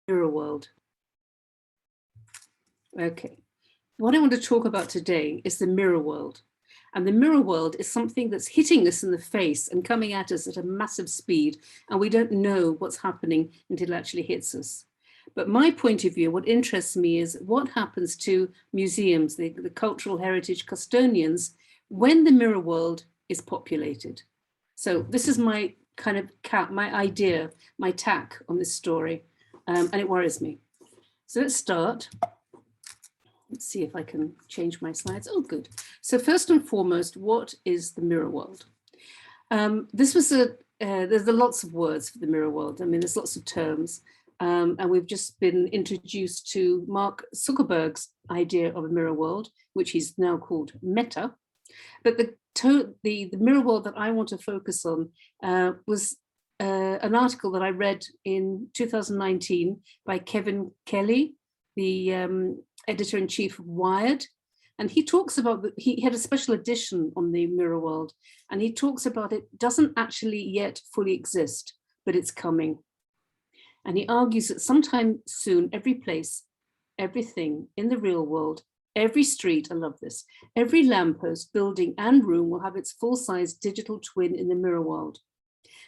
Mirrorworld. Okay, what I want to talk about today is the Mirrorworld. And the Mirrorworld is something that's hitting us in the face and coming at us at a massive speed, and we don't know what's happening until it actually hits us. But my point of view, what interests me is what happens to museums, the cultural heritage custodians, when the Mirrorworld is populated. So this is my kind of my idea, my tack on this story, and it worries me. So let's start. Let's see if I can change my slides. Oh, good. So first and foremost, what is the Mirrorworld? This was there's lots of words for the Mirrorworld. I mean, there's lots of terms. And we've just been introduced to Mark Zuckerberg's idea of a Mirrorworld, which he's now called Meta. But the Mirrorworld that I want to focus on was an article that I read in 2019 by Kevin Kelly, the editor-in-chief of Wired. And he talks about, he had a special edition on the Mirrorworld, and he talks about it doesn't actually yet fully exist, but it's coming. And he argues that sometime soon, every place, everything in the real world, every street, I love this, every lamppost, building and room will have its full-size digital twin in the mirror world.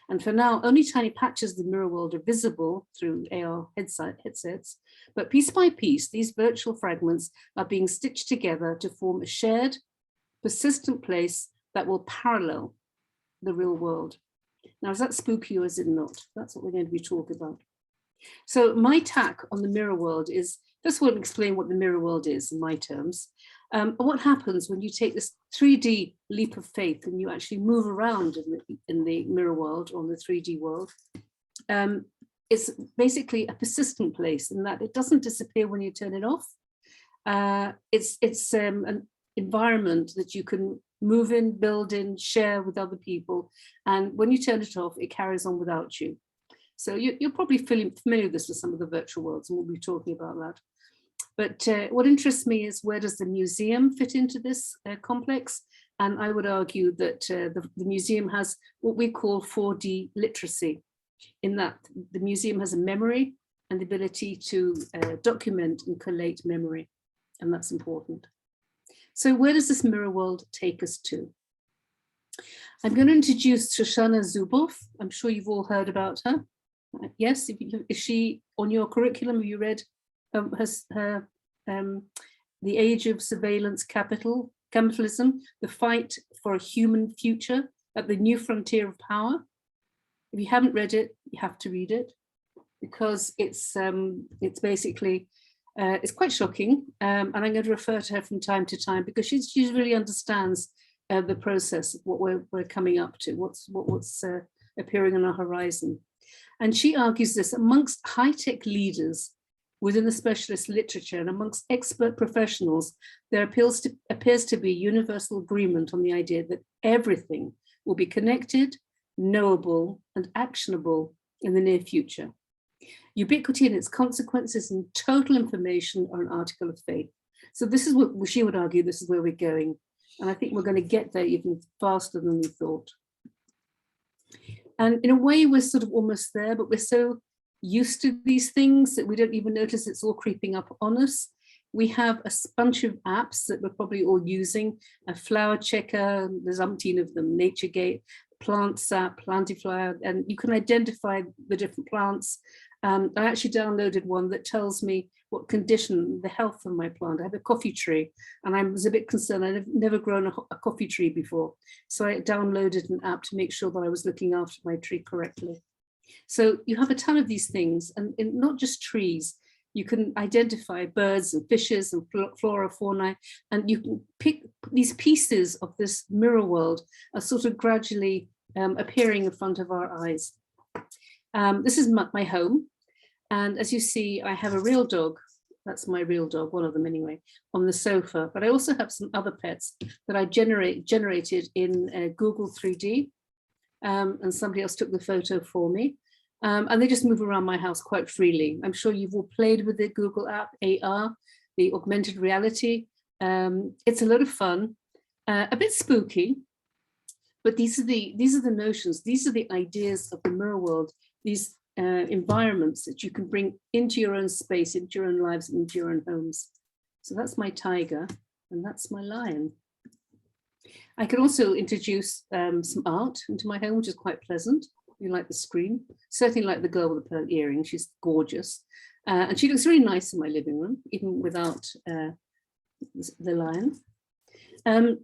And for now, only tiny patches of the mirror world are visible through AR headsets, but piece by piece, these virtual fragments are being stitched together to form a shared, persistent place that will parallel the real world. Now, is that spooky or is it not? That's what we're going to be talking about. So my tack on the mirror world is, first of all, explain what the mirror world is in my terms. What happens when you take this 3D leap of faith and you actually move around in the mirror world, or the 3D world. It's basically a persistent place in that it doesn't disappear when you turn it off. It's an environment that you can move in, build in, share with other people. And when you turn it off, it carries on without you. So you're probably familiar with this with some of the virtual worlds, and we'll be talking about that. But what interests me is, where does the museum fit into this complex? And I would argue that the museum has what we call 4D literacy, in that the museum has a memory and the ability to document and collate memory, and that's important. So where does this mirror world take us to? I'm going to introduce Shoshana Zuboff. I'm sure you've all heard about her. Yes, is she on your curriculum? Have you read her The Age of Surveillance Capitalism, the Fight for a Human Future at the New Frontier of Power? If you haven't read it, you have to read it, because it's basically, it's quite shocking. And I'm going to refer to her from time to time, because she really understands the process of what we're coming up to, what's appearing on our horizon. And she argues this: amongst high-tech leaders within the specialist literature and amongst expert professionals, there appears to be universal agreement on the idea that everything will be connected, knowable, and actionable in the near future. Ubiquity and its consequences and total information are an article of faith. So this is what she would argue, this is where we're going. And I think we're going to get there even faster than we thought. And in a way, we're sort of almost there, but we're so used to these things that we don't even notice it's all creeping up on us. We have a bunch of apps that we're probably all using: a flower checker, there's umpteen of them, NatureGate, PlantSap, Plantiflyer, and you can identify the different plants. I actually downloaded one that tells me what condition, the health of my plant. I have a coffee tree, and I was a bit concerned. I've never grown a coffee tree before. So I downloaded an app to make sure that I was looking after my tree correctly. So you have a ton of these things, and not just trees. You can identify birds and fishes and flora, fauna, and you can pick these pieces of this mirror world are sort of gradually appearing in front of our eyes. This is my home. And as you see, I have a real dog. That's my real dog, one of them anyway, on the sofa. But I also have some other pets that I generated in Google 3D. And somebody else took the photo for me. And they just move around my house quite freely. I'm sure you've all played with the Google app, AR, the augmented reality. It's a lot of fun, a bit spooky, but these are the notions, these are the ideas of the mirror world, these environments that you can bring into your own space, into your own lives, into your own homes. So that's my tiger, and that's my lion. I can also introduce some art into my home, which is quite pleasant. You like the screen, certainly like the girl with the pearl earring. She's gorgeous. And she looks really nice in my living room, even without the lion. And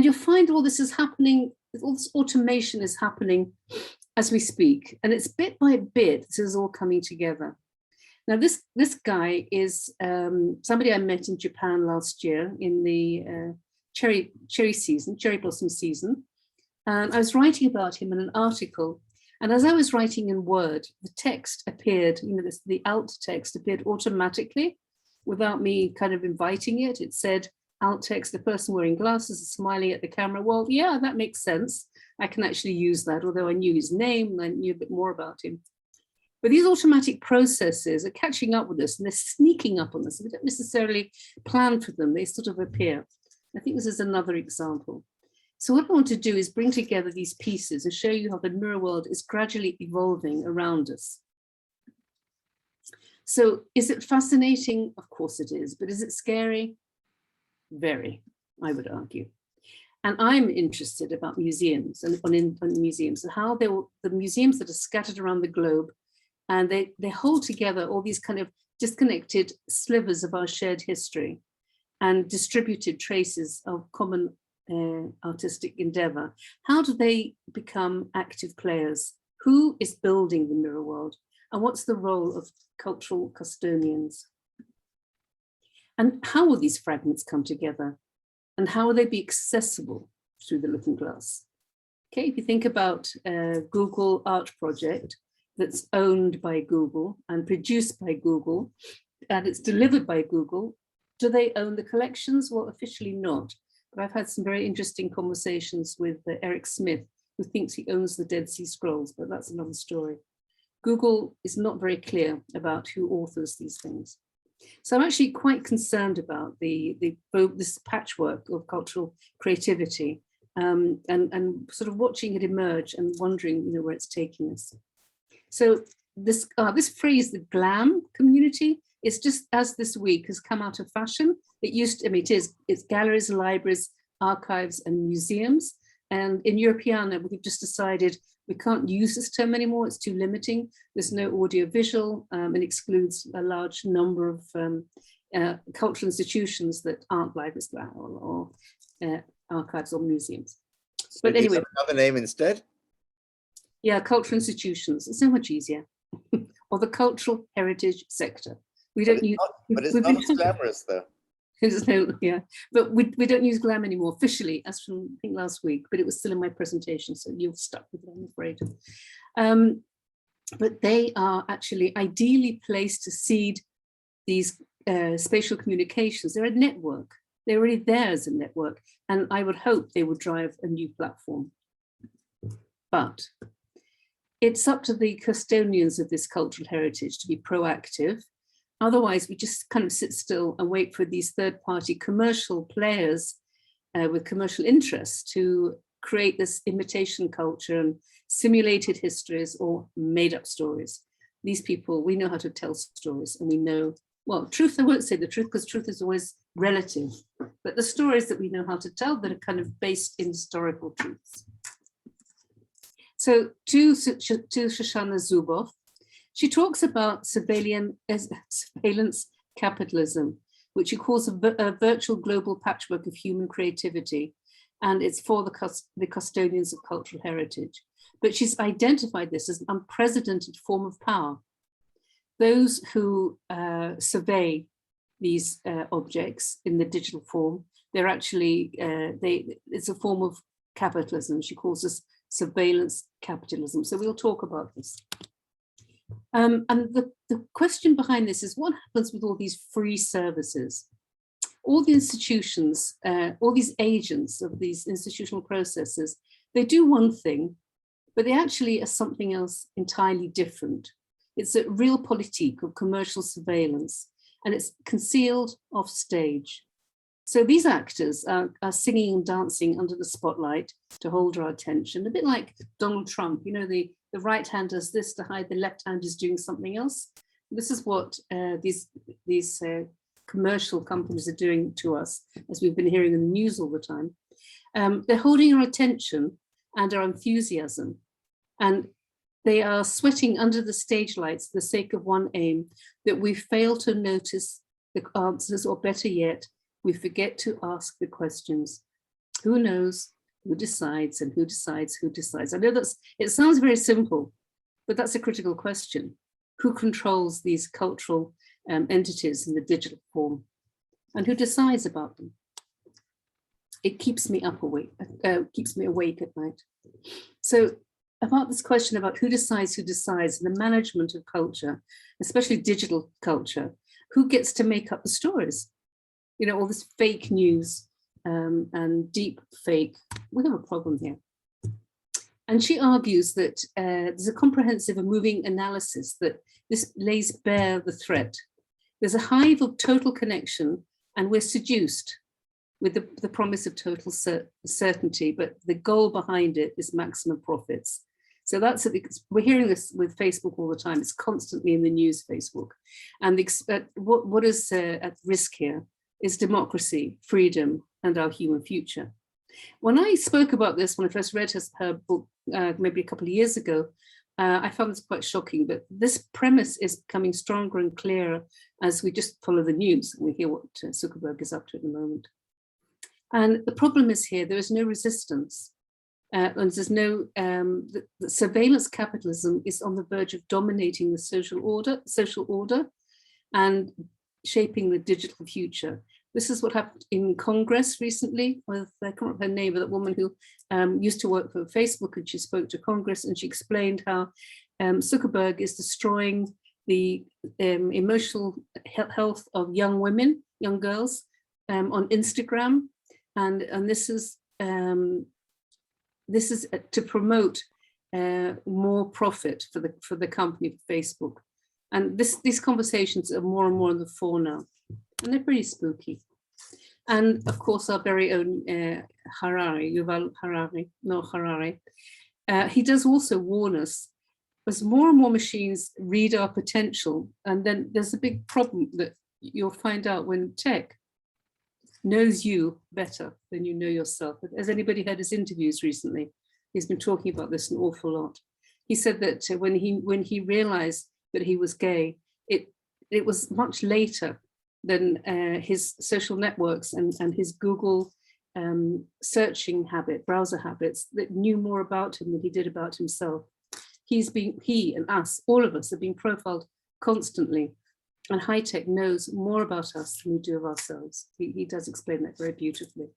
you'll find all this is happening, all this automation is happening as we speak. And it's bit by bit, this is all coming together. Now, this guy is somebody I met in Japan last year in the cherry blossom season. And I was writing about him in an article. And as I was writing in Word, the text appeared, the alt text appeared automatically without me kind of inviting it. It said, alt text, the person wearing glasses is smiling at the camera. Well, yeah, that makes sense. I can actually use that, although I knew his name and I knew a bit more about him. But these automatic processes are catching up with us and they're sneaking up on us. We don't necessarily plan for them, they sort of appear. I think this is another example. So what I want to do is bring together these pieces and show you how the mirror world is gradually evolving around us. So is it fascinating? Of course it is, but is it scary? Very, I would argue. And I'm interested about museums and on museums and how the museums that are scattered around the globe, and they hold together all these kind of disconnected slivers of our shared history and distributed traces of common artistic endeavor. How do they become active players? Who is building the mirror world? And what's the role of cultural custodians? And how will these fragments come together? And how will they be accessible through the looking glass? Okay, if you think about Google Art Project that's owned by Google and produced by Google, and it's delivered by Google, do they own the collections? Well, officially not. But I've had some very interesting conversations with Eric Smith, who thinks he owns the Dead Sea Scrolls, but that's another story. Google is not very clear about who authors these things. So I'm actually quite concerned about this patchwork of cultural creativity and sort of watching it emerge and wondering, where it's taking us. So this phrase, the glam community, is just as this week has come out of fashion. It used to, it's galleries, libraries, archives, and museums. And in Europeana, we've just decided we can't use this term anymore. It's too limiting. There's no audio visual and excludes a large number of cultural institutions that aren't libraries or archives or museums. So but anyway, another name instead? Yeah, cultural institutions. It's so much easier. Or the cultural heritage sector. We don't use. But it's not as glamorous though. Yeah, but we don't use glam anymore officially, as from I think last week. But it was still in my presentation, so you're stuck with it, I'm afraid. But they are actually ideally placed to seed these spatial communications. They're a network. They're already there as a network, and I would hope they would drive a new platform. But it's up to the custodians of this cultural heritage to be proactive. Otherwise, we just kind of sit still and wait for these third-party commercial players with commercial interests to create this imitation culture and simulated histories or made-up stories. These people, we know how to tell stories, and we know, well, truth, I won't say the truth, because truth is always relative, but the stories that we know how to tell that are kind of based in historical truths. So to Shoshana Zuboff, she talks about surveillance capitalism, which she calls a virtual global patchwork of human creativity, and it's for the custodians of cultural heritage. But she's identified this as an unprecedented form of power. Those who survey these objects in the digital form, they're actually, it's a form of capitalism. She calls this surveillance capitalism. So we'll talk about this. And the question behind this is what happens with all these free services? All the institutions, all these agents of these institutional processes, they do one thing, but they actually are something else entirely different. It's a real politique of commercial surveillance, and it's concealed off stage. So these actors are singing and dancing under the spotlight to hold our attention, a bit like Donald Trump. You know, the right hand does this to hide the left hand is doing something else. This is what these commercial companies are doing to us, as we've been hearing in the news all the time. They're holding our attention and our enthusiasm, and they are sweating under the stage lights for the sake of one aim, that we fail to notice the answers, or better yet, we forget to ask the questions. Who knows? Who decides? And who decides? Who decides? I know it sounds very simple, but that's a critical question. Who controls these cultural entities in the digital form? And who decides about them? It keeps me awake at night. So about this question about who decides, and the management of culture, especially digital culture, who gets to make up the stories? You know, all this fake news and deep fake, we have a problem here. And she argues that there's a comprehensive and moving analysis that this lays bare the threat. There's a hive of total connection, and we're seduced with the promise of total certainty, but the goal behind it is maximum profits. So we're hearing this with Facebook all the time. It's constantly in the news, Facebook. And what is at risk here is democracy, freedom, and our human future. When I spoke about this, when I first read her book, maybe a couple of years ago, I found this quite shocking, but this premise is becoming stronger and clearer as we just follow the news and we hear what Zuckerberg is up to at the moment. And the problem is here, there is no resistance. And there's no, the surveillance capitalism is on the verge of dominating the social order and shaping the digital future. This is what happened in Congress recently with, I can't remember her name, but that woman who used to work for Facebook, and she spoke to Congress and she explained how Zuckerberg is destroying the emotional health of young women, young girls on Instagram. And this is to promote more profit for the company, for Facebook. And these conversations are more and more on the fore now, and they're pretty spooky. And of course, our very own Yuval Harari, he does also warn us, as more and more machines read our potential, and then there's a big problem that you'll find out when tech knows you better than you know yourself. Has anybody heard his interviews recently? He's been talking about this an awful lot. He said that when he realized that he was gay, it was much later than his social networks and his Google searching browser habits that knew more about him than he did about himself. He and us, all of us, are being profiled constantly, and high tech knows more about us than we do of ourselves. He does explain that very beautifully.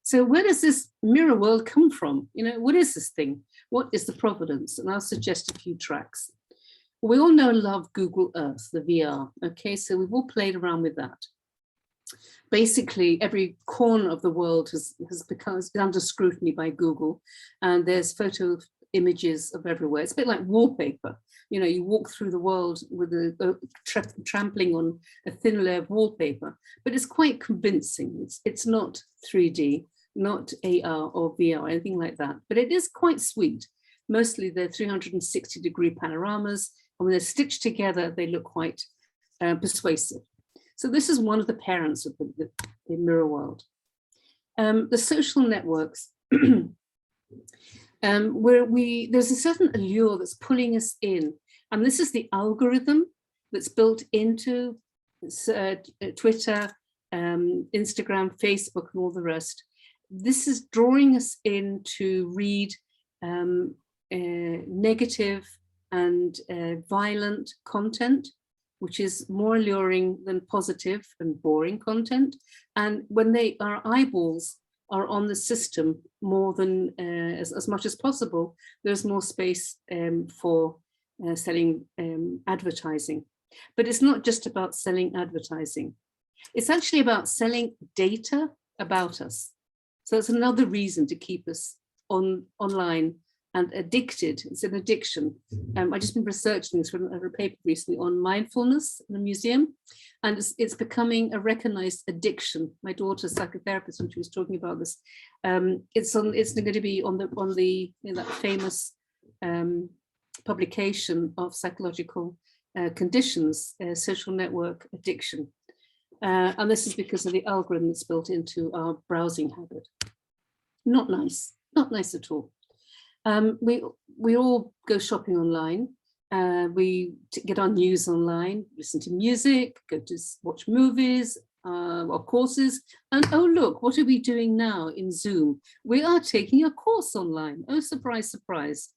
So where does this mirror world come from? You know, what is this thing? What is the provenance? And I'll suggest a few tracks. We all know and love Google Earth, the VR. Okay, so we've all played around with that. Basically, every corner of the world has been under scrutiny by Google, and there's photo images of everywhere. It's a bit like wallpaper. You know, you walk through the world with trampling on a thin layer of wallpaper, but it's quite convincing. It's not 3D, not AR or VR, anything like that, but it is quite sweet. Mostly they're 360-degree panoramas, and when they're stitched together, they look quite persuasive. So this is one of the parents of the mirror world. The social networks, there's a certain allure that's pulling us in, and this is the algorithm that's built into Twitter, Instagram, Facebook, and all the rest. This is drawing us in to read negative and violent content, which is more alluring than positive and boring content. And when our eyeballs are on the system more than as much as possible, there's more space for selling advertising. But it's not just about selling advertising. It's actually about selling data about us. So it's another reason to keep us online and addicted. It's an addiction. I've just been researching this from a paper recently on mindfulness in a museum, and it's becoming a recognized addiction. My daughter's psychotherapist, when she was talking about this, it's going to be on the that famous publication of psychological conditions, social network addiction. And this is because of the algorithm that's built into our browsing habit. Not nice, not nice at all. We all go shopping online. We get our news online, listen to music, go to watch movies or courses. And oh, look, what are we doing now in Zoom? We are taking a course online. Oh, surprise, surprise.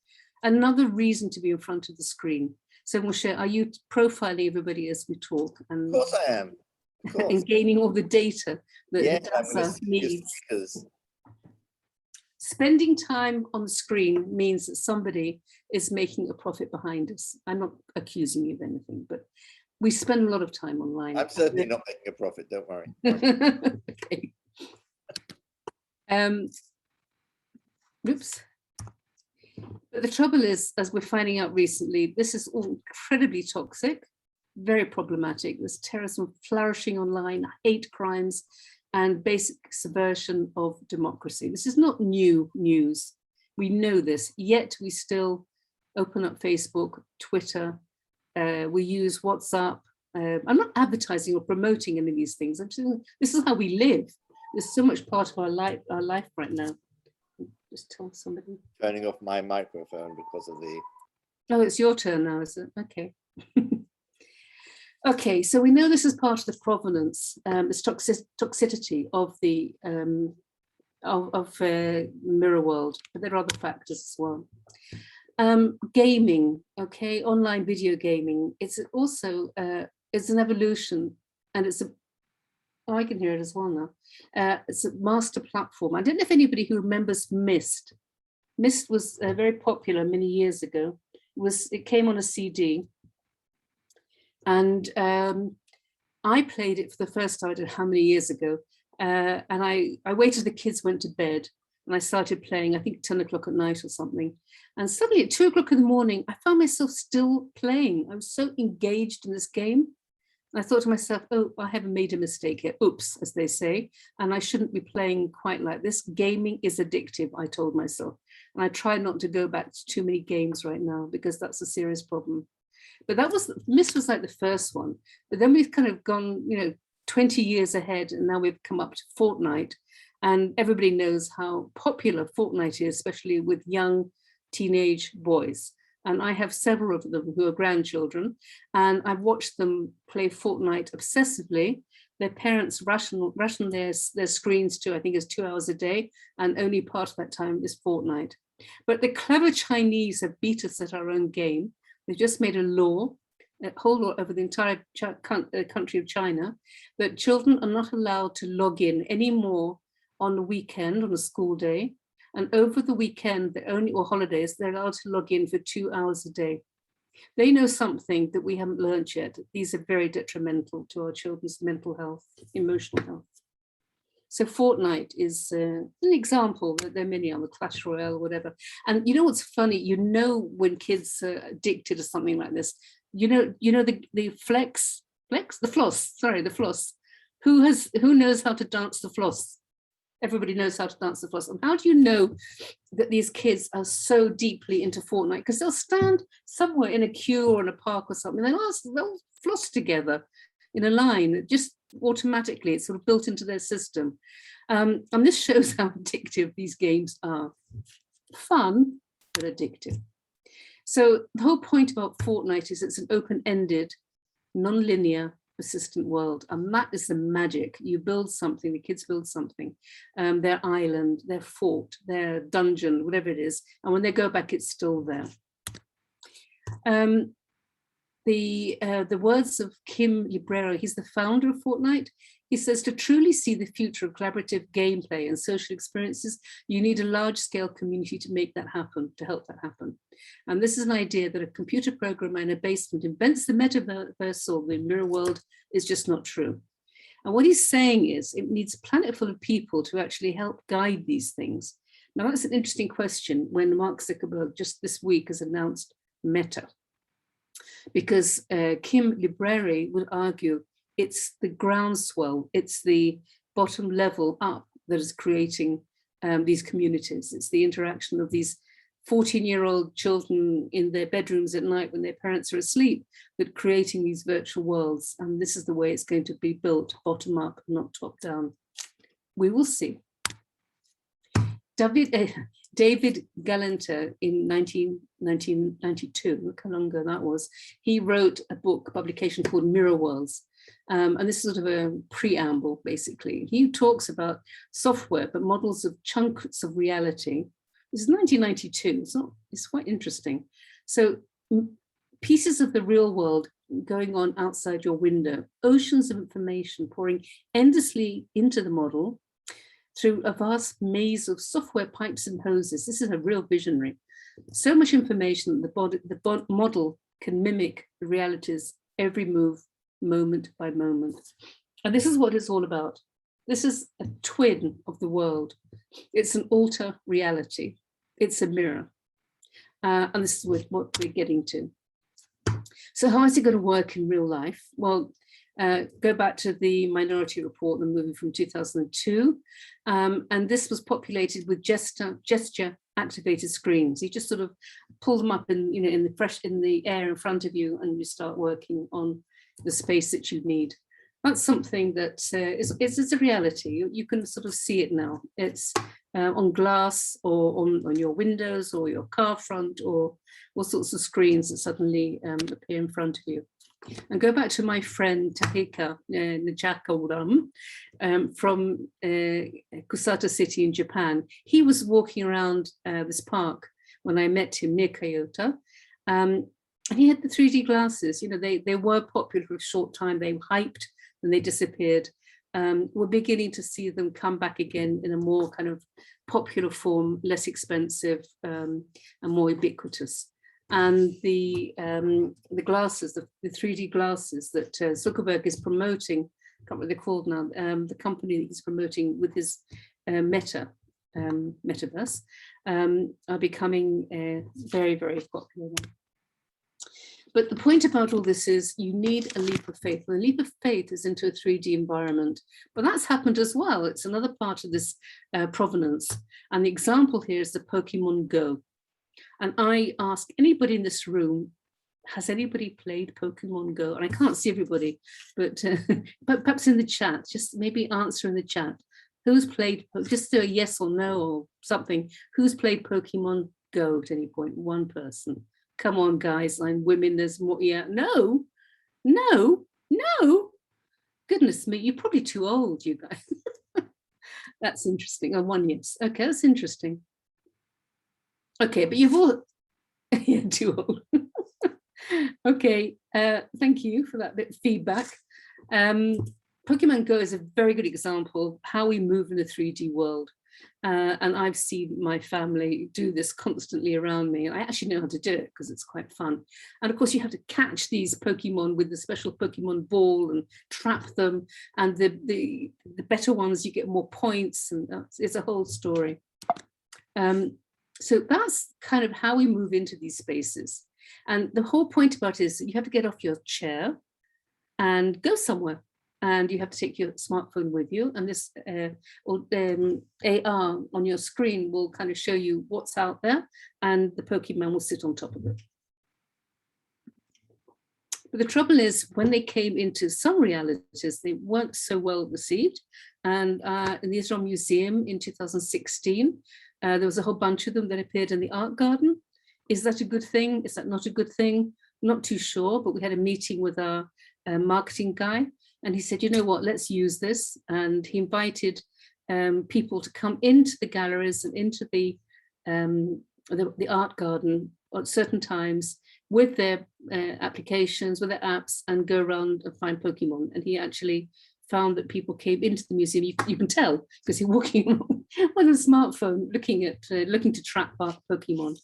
Another reason to be in front of the screen. So Moshe, are you profiling everybody as we talk? And Of course I am. Of course. And gaining all the data that Yeah, DASA needs. Speakers. Spending time on the screen means that somebody is making a profit behind us. I'm not accusing you of anything, but we spend a lot of time online. I'm certainly not making a profit, don't worry. Okay. Oops. But the trouble is, as we're finding out recently, this is all incredibly toxic, very problematic. There's terrorism flourishing online, hate crimes, and basic subversion of democracy. This is not new news. We know this, yet we still open up Facebook, Twitter, we use WhatsApp. I'm not advertising or promoting any of these things. I'm saying this is how we live. There's so much part of our life right now. Just tell somebody. Turning off my microphone because of the... Oh, it's your turn now, is it? Okay. Okay, so we know this is part of the provenance, this toxicity of the Mirrorworld, but there are other factors as well. Gaming, okay, online video gaming. It's also it's an evolution, and it's a. Oh, I can hear it as well now. It's a master platform. I don't know if anybody who remembers Myst. Myst was very popular many years ago. It came on a CD. And I played it for the first time, I don't know how many years ago. And I waited till the kids went to bed, and I started playing, I think 10 o'clock at night or something. And suddenly at 2 o'clock in the morning, I found myself still playing. I was so engaged in this game. And I thought to myself, oh, I haven't made a mistake here. Oops, as they say. And I shouldn't be playing quite like this. Gaming is addictive, I told myself. And I try not to go back to too many games right now, because that's a serious problem. But Myst was like the first one. But then we've kind of gone, 20 years ahead, and now we've come up to Fortnite. And everybody knows how popular Fortnite is, especially with young teenage boys. And I have several of them who are grandchildren, and I've watched them play Fortnite obsessively. Their parents ration their screens to, I think it's 2 hours a day, and only part of that time is Fortnite. But the clever Chinese have beat us at our own game. They've just made a whole law over the entire country of China, that children are not allowed to log in anymore on the weekend, on a school day. And over the weekend, or holidays, they're allowed to log in for 2 hours a day. They know something that we haven't learned yet. These are very detrimental to our children's mental health, emotional health. So Fortnite is an example. There are many other, Clash Royale, whatever. And you know what's funny? When kids are addicted to something like this, the floss. Who knows how to dance the floss? Everybody knows how to dance the floss. And how do you know that these kids are so deeply into Fortnite? Because they'll stand somewhere in a queue or in a park or something, and they'll floss together in a line, just automatically. It's sort of built into their system. And this shows how addictive these games are. Fun, but addictive. So the whole point about Fortnite is it's an open-ended, non-linear, persistent world, and that is the magic. You build something, the kids build something, their island, their fort, their dungeon, whatever it is, and when they go back, it's still there. The words of Kim Librero, he's the founder of Fortnite. He says, to truly see the future of collaborative gameplay and social experiences, you need a large-scale community to make that happen, to help that happen. And this is an idea that a computer programmer in a basement invents the metaverse or the mirror world is just not true. And what he's saying is it needs a planet full of people to actually help guide these things. Now that's an interesting question when Mark Zuckerberg just this week has announced Meta, because Kim Libreri would argue it's the groundswell, it's the bottom level up that is creating these communities. It's the interaction of these 14-year-old children in their bedrooms at night when their parents are asleep, that creating these virtual worlds. And this is the way it's going to be built, bottom up, not top down. We will see. David Galanter in 1992, look how long ago that was, he wrote a book, a publication called Mirrorworld. And this is sort of a preamble, basically. He talks about software, but models of chunks of reality. This is 1992, it's quite interesting. So pieces of the real world going on outside your window, oceans of information pouring endlessly into the model through a vast maze of software pipes and hoses. This is a real visionary. So much information that the model can mimic the realities every move, moment by moment. And this is what it's all about. This is a twin of the world. It's an alter reality. It's a mirror. And this is what we're getting to. So how is it going to work in real life? Well, go back to the Minority Report, the movie from 2002. And this was populated with gesture activated screens. You just sort of pull them up in the air in front of you, and you start working on the space that you need. That's something that is a reality. You can sort of see it now. It's on glass or on your windows or your car front or all sorts of screens that suddenly appear in front of you. And go back to my friend Tahika Najakaram from Kusata City in Japan. He was walking around this park when I met him near Kyoto. And he had the 3D glasses. You know, they were popular for a short time. They were hyped and they disappeared. We're beginning to see them come back again in a more kind of popular form, less expensive and more ubiquitous. And the glasses, the 3D glasses that Zuckerberg is promoting, I can't remember what they're called now, the company that he's promoting with his metaverse, are becoming very, very popular. But the point about all this is you need a leap of faith. And the leap of faith is into a 3D environment. But that's happened as well. It's another part of this provenance. And the example here is the Pokemon Go. And I ask anybody in this room, has anybody played Pokemon Go? And I can't see everybody, but perhaps in the chat, just maybe answer in the chat. Who's played, just do a yes or no or something. Who's played Pokemon Go at any point? One person. Come on, guys, and women, there's more. Yeah, no. Goodness me, you're probably too old, you guys. That's interesting. Oh, one yes. Okay, that's interesting. Okay, but you've all, yeah, too old. Okay, thank you for that bit of feedback. Pokemon Go is a very good example of how we move in the 3D world. And I've seen my family do this constantly around me. And I actually know how to do it because it's quite fun. And of course, you have to catch these Pokemon with the special Pokemon ball and trap them. And the better ones, you get more points. And it's a whole story. So that's kind of how we move into these spaces. And the whole point about it is that you have to get off your chair and go somewhere. And you have to take your smartphone with you. And this AR on your screen will kind of show you what's out there. And the Pokemon will sit on top of it. But the trouble is, when they came into some realities, they weren't so well received. And in the Israel Museum in 2016, there was a whole bunch of them that appeared in the art garden. Is that a good thing? Is that not a good thing? Not too sure, but we had a meeting with our marketing guy, and he said, you know what, let's use this. And he invited people to come into the galleries and into the art garden at certain times with their applications, with their apps, and go around and find Pokemon. And he actually found that people came into the museum. You can tell because he's walking along with a smartphone, looking to track Pokemon.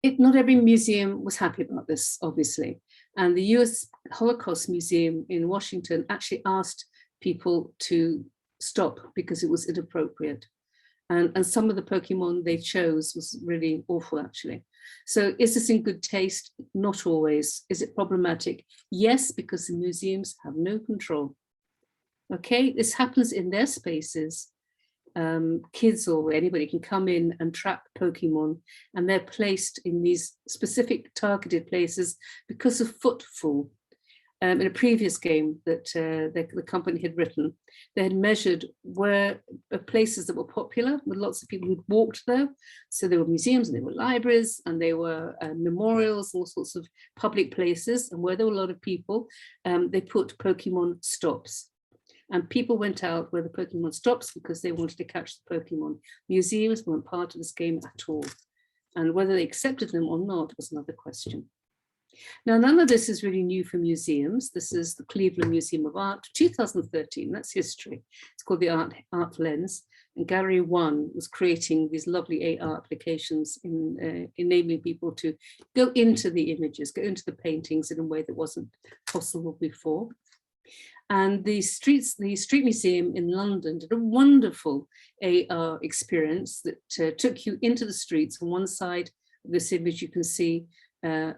Not every museum was happy about this, obviously. And the US Holocaust Museum in Washington actually asked people to stop because it was inappropriate. And some of the Pokemon they chose was really awful, actually. So is this in good taste? Not always. Is it problematic? Yes, because the museums have no control. Okay, this happens in their spaces. Kids or anybody can come in and trap Pokemon, and they're placed in these specific targeted places because of footfall. In a previous game that the company had written, they had measured where places that were popular with lots of people who'd walked there. So there were museums and there were libraries and there were memorials, all sorts of public places. And where there were a lot of people, they put Pokemon stops. And people went out where the Pokemon stops because they wanted to catch the Pokemon. Museums weren't part of this game at all. And whether they accepted them or not was another question. Now, none of this is really new for museums. This is the Cleveland Museum of Art, 2013, that's history. It's called the Art Lens. And Gallery 1 was creating these lovely AR applications in enabling people to go into the images, go into the paintings in a way that wasn't possible before. And the Street Museum in London did a wonderful AR experience that took you into the streets. On one side of this image, you can see a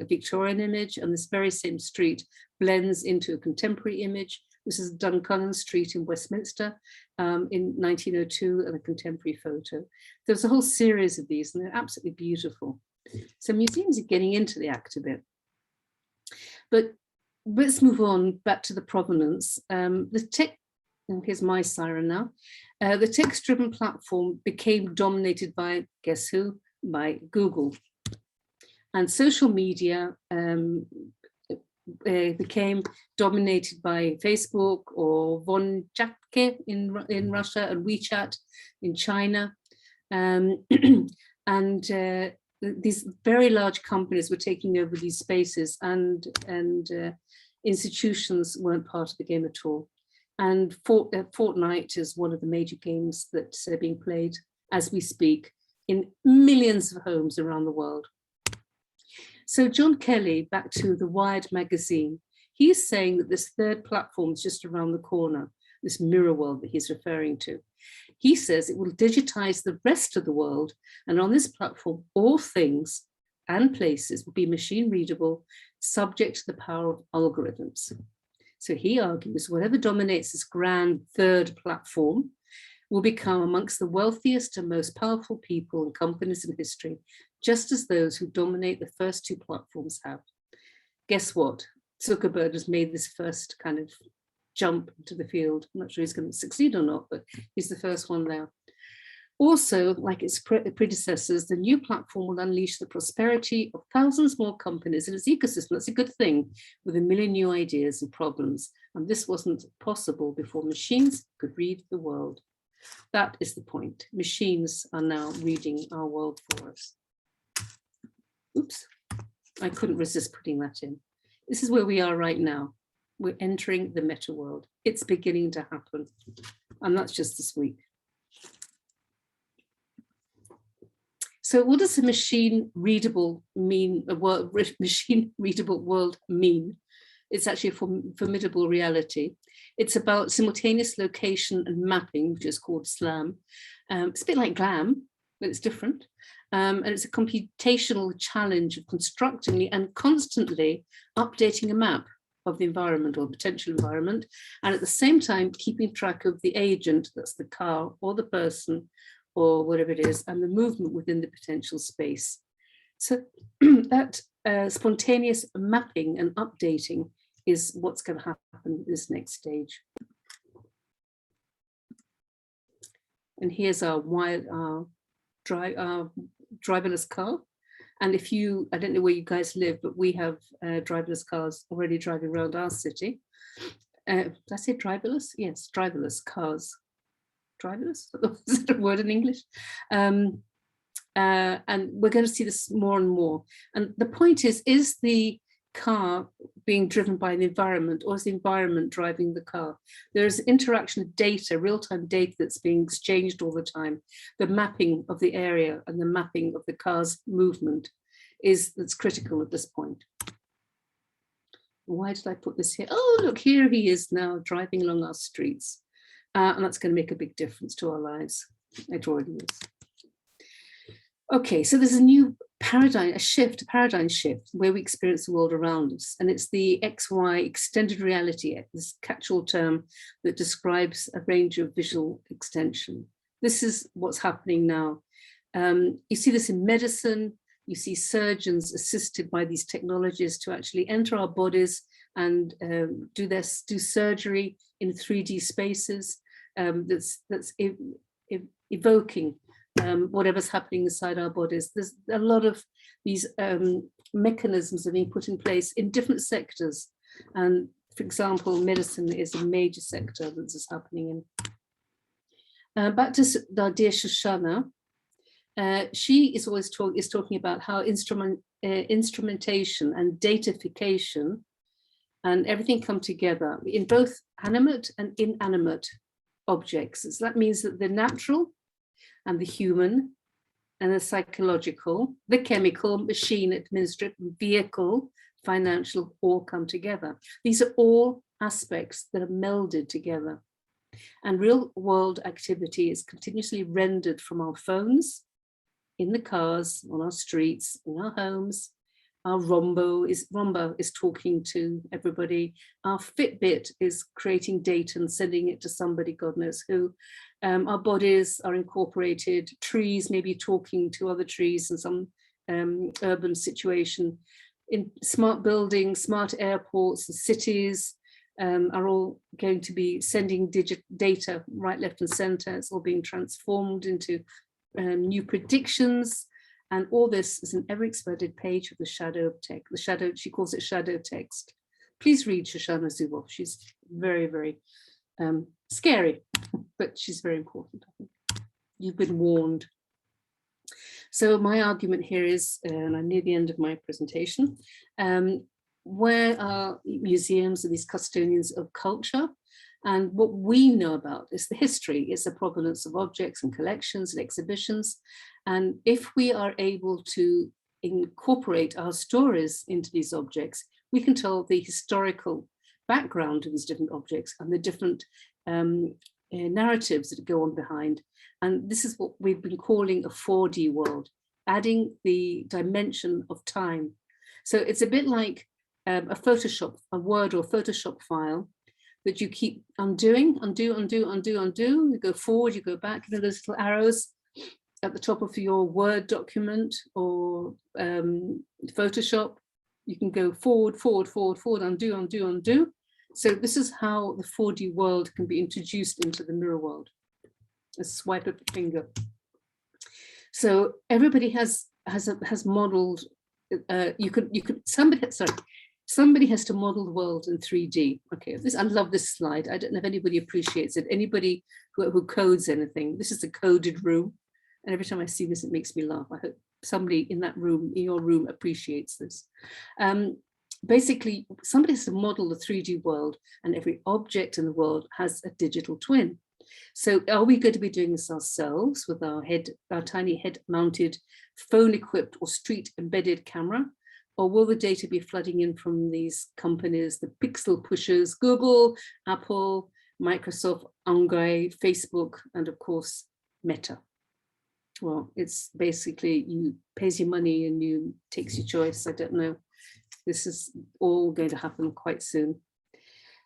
Victorian image, and this very same street blends into a contemporary image. This is Duncannon Street in Westminster in 1902, and a contemporary photo. There's a whole series of these, and they're absolutely beautiful. So museums are getting into the act a bit. But let's move on back to the provenance. The tech, and here's my siren now. The text-driven platform became dominated by, guess who? By Google. And social media became dominated by Facebook or Von Jacke in Russia and WeChat in China. These very large companies were taking over these spaces, and institutions weren't part of the game at all. And Fortnite is one of the major games that's being played as we speak in millions of homes around the world. So John Kelly, back to the Wired magazine, he's saying that this third platform is just around the corner, this Mirrorworld that he's referring to. He says it will digitize the rest of the world, and on this platform, all things and places will be machine readable, subject to the power of algorithms. So he argues whatever dominates this grand third platform will become amongst the wealthiest and most powerful people and companies in history, just as those who dominate the first two platforms have. Guess what? Zuckerberg has made this first kind of jump into the field. I'm not sure he's going to succeed or not, but he's the first one there. Also, like its predecessors, the new platform will unleash the prosperity of thousands more companies in its ecosystem. That's a good thing, with a million new ideas and problems. And this wasn't possible before machines could read the world. That is the point. Machines are now reading our world for us. Oops, I couldn't resist putting that in. This is where we are right now. We're entering the meta world. It's beginning to happen. And that's just this week. So what does a machine readable world mean? It's actually a formidable reality. It's about simultaneous location and mapping, which is called SLAM. It's a bit like GLAM, but it's different. And it's a computational challenge of constructively and constantly updating a map of the environment or potential environment, and at the same time keeping track of the agent, that's the car or the person or whatever it is, and the movement within the potential space. So that spontaneous mapping and updating is what's going to happen in this next stage. And here's our driverless car. And if you, I don't know where you guys live, but we have driverless cars already driving around our city. Did I say driverless? Yes, driverless cars. Driverless, is that a word in English? And we're going to see this more and more. And the point is the car being driven by the environment, or is the environment driving the car? There's interaction of data, real-time data that's being exchanged all the time. The mapping of the area and the mapping of the car's movement that's critical at this point. Why did I put this here? Oh, look, here he is now driving along our streets. And that's going to make a big difference to our lives. It already is. Okay, so there's a new paradigm shift where we experience the world around us. And it's the XY extended reality, this catch-all term that describes a range of visual extension. This is what's happening now. You see this in medicine. You see surgeons assisted by these technologies to actually enter our bodies and do surgery in 3D spaces that's evoking whatever's happening inside our bodies. There's a lot of these mechanisms are being put in place in different sectors. And for example, medicine is a major sector that this is happening in. Back to our dear Shoshana. She is always talking about how instrumentation and datafication and everything come together in both animate and inanimate objects. So that means that the natural and the human and the psychological, the chemical, machine, administrative, vehicle, financial, all come together. These are all aspects that are melded together. And real world activity is continuously rendered from our phones, in the cars, on our streets, in our homes. Our Roomba is talking to everybody. Our Fitbit is creating data and sending it to somebody, God knows who. Our bodies are incorporated. Trees may be talking to other trees in some urban situation. In smart buildings, smart airports, and cities are all going to be sending data right, left, and center. It's all being transformed into new predictions, and all this is an ever-expanded page of the shadow of tech. She calls it shadow text. Please read Shoshana Zuboff. She's very, very scary, but she's very important. I think you've been warned. So my argument here is, and I'm near the end of my presentation, where are museums and these custodians of culture? And what we know about is the history, it's the provenance of objects and collections and exhibitions. And if we are able to incorporate our stories into these objects, we can tell the historical background of these different objects and the different narratives that go on behind. And this is what we've been calling a 4D world, adding the dimension of time. So it's a bit like a Word or Photoshop file that you keep undo. You go forward, you go back, you know, those little arrows at the top of your Word document or Photoshop. You can go forward, undo. So this is how the 4D world can be introduced into the mirror world. A swipe of the finger. So everybody has modeled. Somebody has to model the world in 3D. Okay, I love this slide. I don't know if anybody appreciates it. Anybody who codes anything. This is a coded room. And every time I see this, it makes me laugh. I hope somebody in that room, in your room, appreciates this. Basically, somebody has to model the 3D world, and every object in the world has a digital twin. So are we going to be doing this ourselves with our tiny head-mounted, phone-equipped or street-embedded camera? Or will the data be flooding in from these companies, the pixel pushers, Google, Apple, Microsoft, Ungai, Facebook, and of course, Meta? Well, it's basically you pays your money and you takes your choice. I don't know. This is all going to happen quite soon.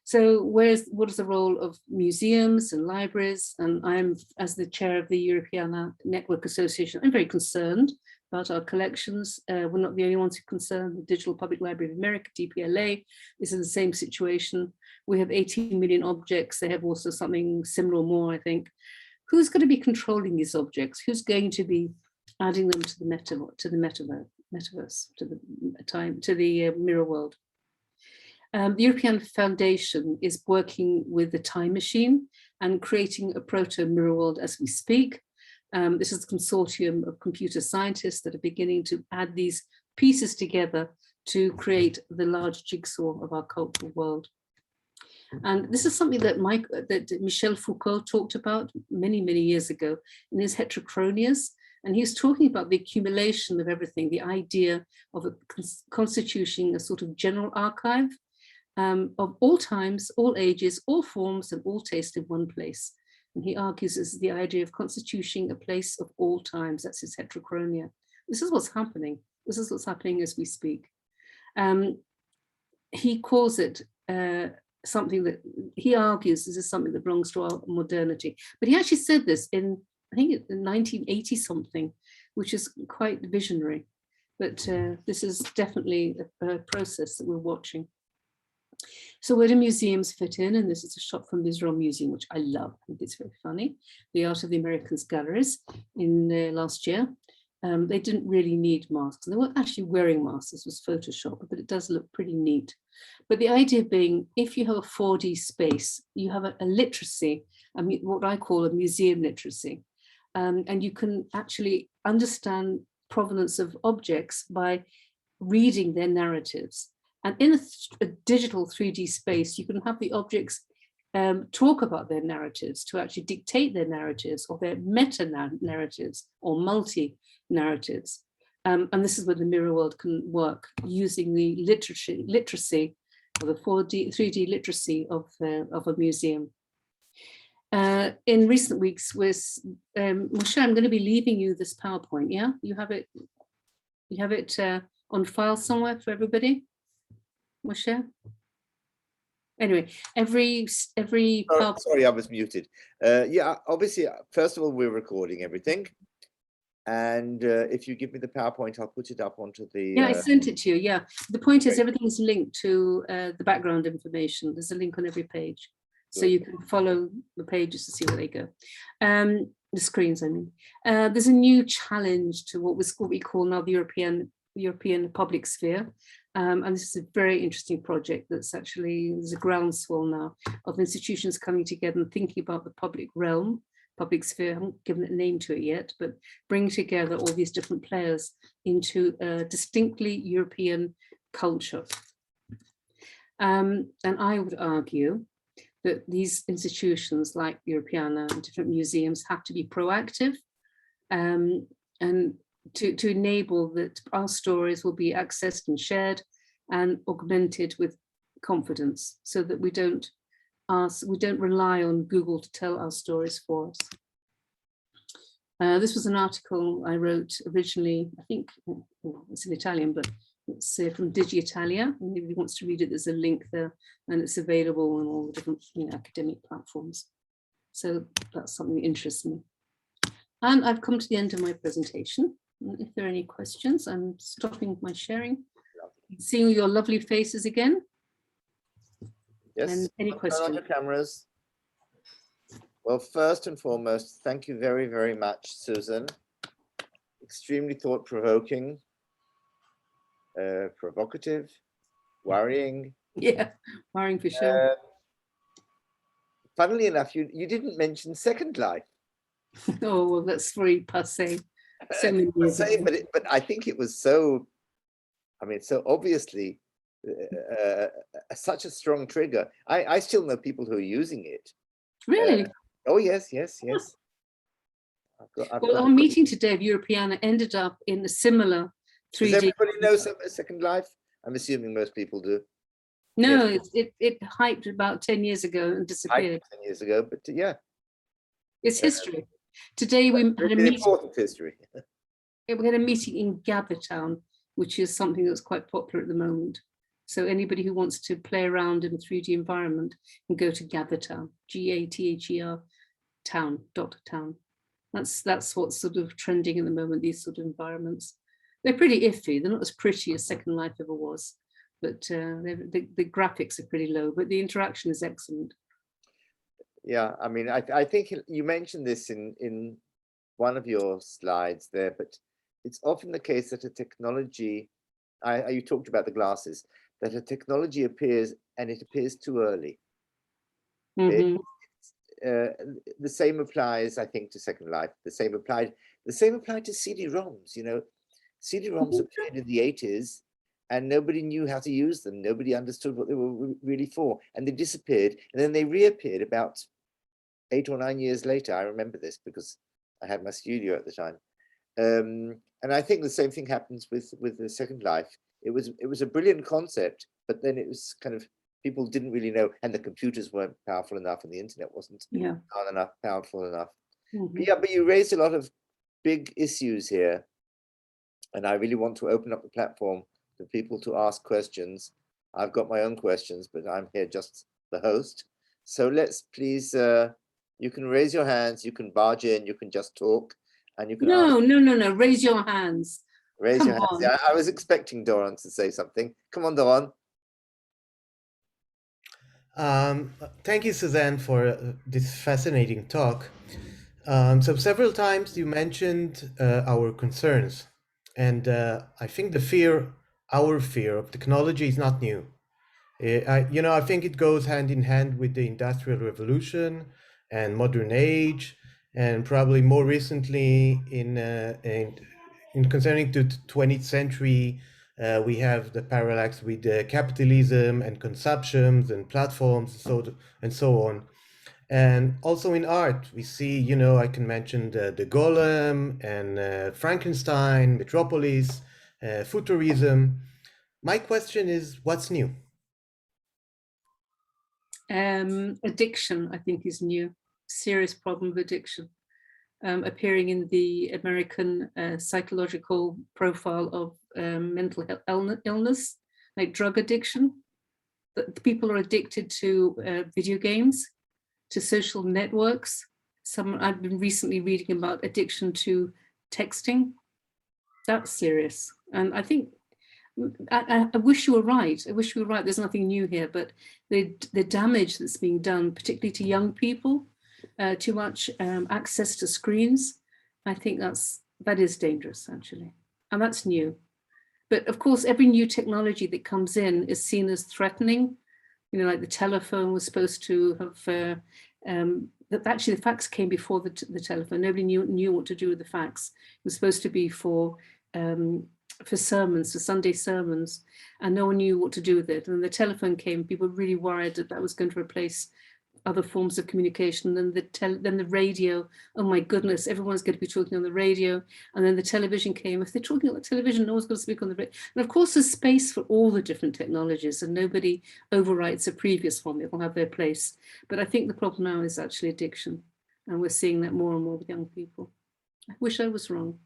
So what is the role of museums and libraries? And I'm, as the chair of the European Network Association, I'm very concerned about our collections. We're not the only ones who are concerned. The Digital Public Library of America, DPLA, is in the same situation. We have 18 million objects. They have also something similar or more, I think. Who's going to be controlling these objects? Who's going to be adding them to the metaverse, to the mirror world? The European Foundation is working with the Time Machine and creating a proto-mirror world as we speak. This is a consortium of computer scientists that are beginning to add these pieces together to create the large jigsaw of our cultural world. And this is something that Michel Foucault talked about many, many years ago in his Heterochronias. And he was talking about the accumulation of everything, the idea of constituting a sort of general archive of all times, all ages, all forms, and all taste in one place. And he argues this is the idea of constituting a place of all times. That's his heterochronia. This is what's happening. This is what's happening as we speak. He calls it something that he argues this is something that belongs to our modernity. But he actually said this in, I think, in 1980 something, which is quite visionary. But this is definitely a process that we're watching. So where do museums fit in? And this is a shot from the Israel Museum, which I love. I think it's very funny. The Art of the Americans galleries in last year. They didn't really need masks. They weren't actually wearing masks. This was Photoshop, but it does look pretty neat. But the idea being, if you have a 4D space, you have a literacy, I mean, what I call a museum literacy. And you can actually understand provenance of objects by reading their narratives. And in a digital 3D space, you can have the objects talk about their narratives, to actually dictate their narratives or their meta narratives or multi narratives. And this is where the Mirrorworld can work, using the literacy or the 3D literacy of a museum. In recent weeks, Moshe, I'm going to be leaving you this PowerPoint. Yeah, you have it on file somewhere for everybody, Moshe. Anyway, every sorry, I was muted. Yeah, obviously, first of all, we're recording everything. And if you give me the PowerPoint, I'll put it up onto the... Yeah, I sent it to you, yeah. The point is everything is linked to the background information. There's a link on every page. So you can follow the pages to see where they go. The screens, I mean. There's a new challenge to what we call now the European public sphere. And this is a very interesting project that's actually, there's a groundswell now of institutions coming together and thinking about the public realm, public sphere. I haven't given a name to it yet, but bring together all these different players into a distinctly European culture. And I would argue that these institutions like Europeana and different museums have to be proactive and to enable that our stories will be accessed and shared and augmented with confidence, so that we don't rely on Google to tell our stories for us. This was an article I wrote originally, I think, well, it's in Italian, but it's from Digitalia. And if anybody wants to read it, there's a link there, and it's available on all the different academic platforms. So that's something that interests me. And I've come to the end of my presentation. If there are any questions, I'm stopping my sharing. Seeing your lovely faces again. Yes. And any questions? On your cameras. Well, first and foremost, thank you very, very much, Susan. Extremely thought-provoking, provocative, worrying. Yeah, worrying for sure. Funnily enough, you didn't mention Second Life. Oh, well, that's very passé. So many years ago. But I think it was so, I mean, so obviously such a strong trigger. I still know people who are using it. Really? Oh, yes, yes, yes. Well, our meeting today of Europeana ended up in a similar 3D. Does everybody know Second Life? I'm assuming most people do. No, yes. it hyped about 10 years ago and disappeared. 10 years ago, but yeah. It's history. Today we had a meeting. Important history. We had a meeting in Gathertown, which is something that's quite popular at the moment. So anybody who wants to play around in a 3D environment can go to Gathertown, G-A-T-H-E-R, town, .town. That's what's sort of trending at the moment, these sort of environments. They're pretty iffy. They're not as pretty as Second Life ever was, but the graphics are pretty low, but the interaction is excellent. Yeah, I mean, I think you mentioned this in one of your slides there, but it's often the case that a technology, you talked about the glasses, that a technology appears and it appears too early. Mm-hmm. The same applies, I think, to Second Life. The same applied to CD-ROMs. You know, CD-ROMs appeared in the 80s, and nobody knew how to use them. Nobody understood what they were really for, and they disappeared. And then they reappeared about 8 or 9 years later. I remember this because I had my studio at the time. And I think the same thing happens with the Second Life. It was a brilliant concept, but then it was kind of people didn't really know, and the computers weren't powerful enough, and the internet wasn't powerful enough. But you raised a lot of big issues here, and I really want to open up the platform for people to ask questions. I've got my own questions, but I'm here just the host. So let's please, you can raise your hands, you can barge in, you can just talk, and you can No, raise your hands. Raise your hands. Yeah, I was expecting Doron to say something. Come on, Doron. Thank you, Suzanne, for this fascinating talk. So several times you mentioned our concerns, and I think our fear of technology is not new. I think it goes hand in hand with the Industrial Revolution and modern age, and probably more recently in concerning to the 20th century, we have the parallax with capitalism and consumptions and platforms, and so on. And also in art, we see, I can mention the Golem and Frankenstein, Metropolis, Futurism. My question is, what's new? Addiction, I think, is new. Serious problem of addiction, appearing in the American psychological profile of mental illness, like drug addiction. That people are addicted to video games, to social networks. I've been recently reading about addiction to texting. That's serious. And I think, I wish you were right. I wish you were right. There's nothing new here, but the damage that's being done, particularly to young people, too much access to screens, I think that is dangerous, actually. And that's new. But of course, every new technology that comes in is seen as threatening. Like the telephone was supposed to have, actually the fax came before the telephone. Nobody knew what to do with the fax. It was supposed to be for sermons, for Sunday sermons, and no one knew what to do with it. And the telephone came, people were really worried that was going to replace other forms of communication. Then the radio, oh my goodness, everyone's going to be talking on the radio. And then the television came. If they're talking on the television, no one's going to speak on the radio. And of course, there's space for all the different technologies, and nobody overwrites a previous one. It will have their place. But I think the problem now is actually addiction. And we're seeing that more and more with young people. I wish I was wrong.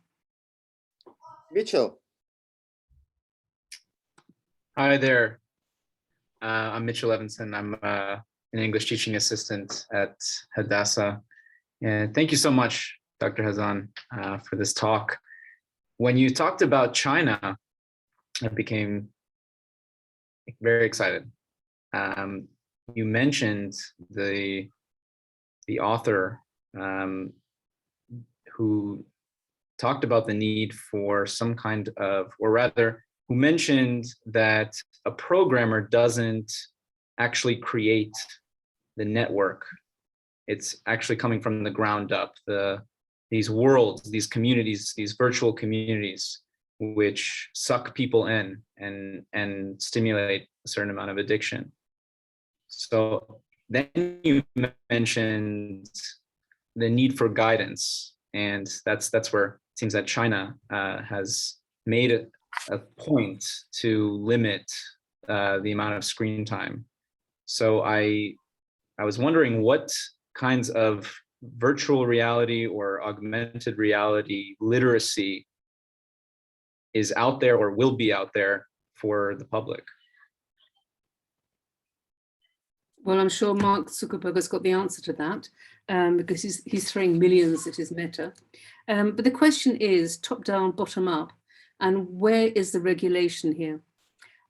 Mitchell. Hi there. I'm Mitchell Evanson. I'm an English teaching assistant at Hadassah. And thank you so much, Dr. Hazan, for this talk. When you talked about China, I became very excited. You mentioned the author who talked about the need for some kind of, or rather, who mentioned that a programmer doesn't actually create the network. It's actually coming from the ground up. These worlds, these communities, these virtual communities, which suck people in and stimulate a certain amount of addiction. So then you mentioned the need for guidance, and that's where it seems that China has made it a point to limit the amount of screen time. So I was wondering what kinds of virtual reality or augmented reality literacy is out there or will be out there for the public. Well, I'm sure Mark Zuckerberg has got the answer to that, because he's throwing millions at his Meta. But the question is top down, bottom up, and where is the regulation here?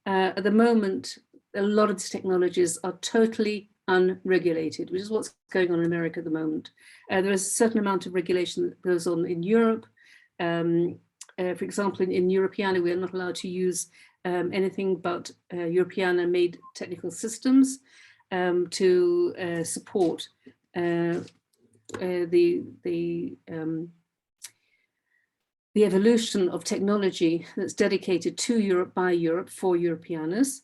At the moment, a lot of these technologies are totally unregulated, which is what's going on in America at the moment. There is a certain amount of regulation that goes on in Europe. For example, in Europeana, we are not allowed to use anything but Europeana-made technical systems to support the evolution of technology that's dedicated to Europe, by Europe, for Europeaners,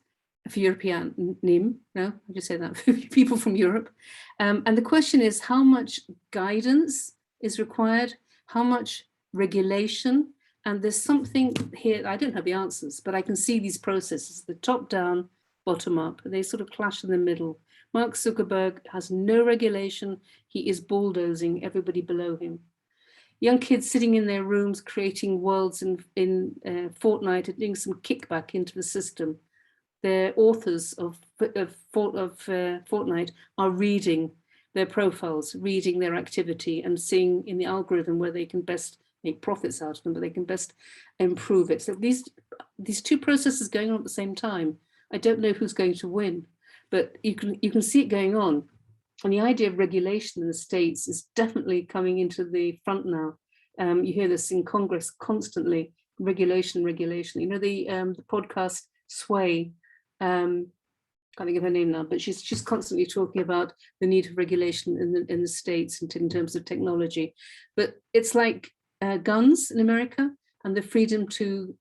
for Europeanim, no, I just say that, for people from Europe. And the question is, how much guidance is required? How much regulation? And there's something here, I don't have the answers, but I can see these processes, the top down, bottom up. They sort of clash in the middle. Mark Zuckerberg has no regulation. He is bulldozing everybody below him. Young kids sitting in their rooms creating worlds in Fortnite and doing some kickback into the system. The authors of Fortnite are reading their profiles, reading their activity and seeing in the algorithm where they can best make profits out of them, but they can best improve it. So these two processes going on at the same time. I don't know who's going to win, but you can see it going on. And the idea of regulation in the States is definitely coming into the front now. You hear this in Congress constantly, regulation. You know, the podcast Sway, can't think of her name now, but she's constantly talking about the need for regulation in the States in terms of technology. But it's like guns in America and the freedom to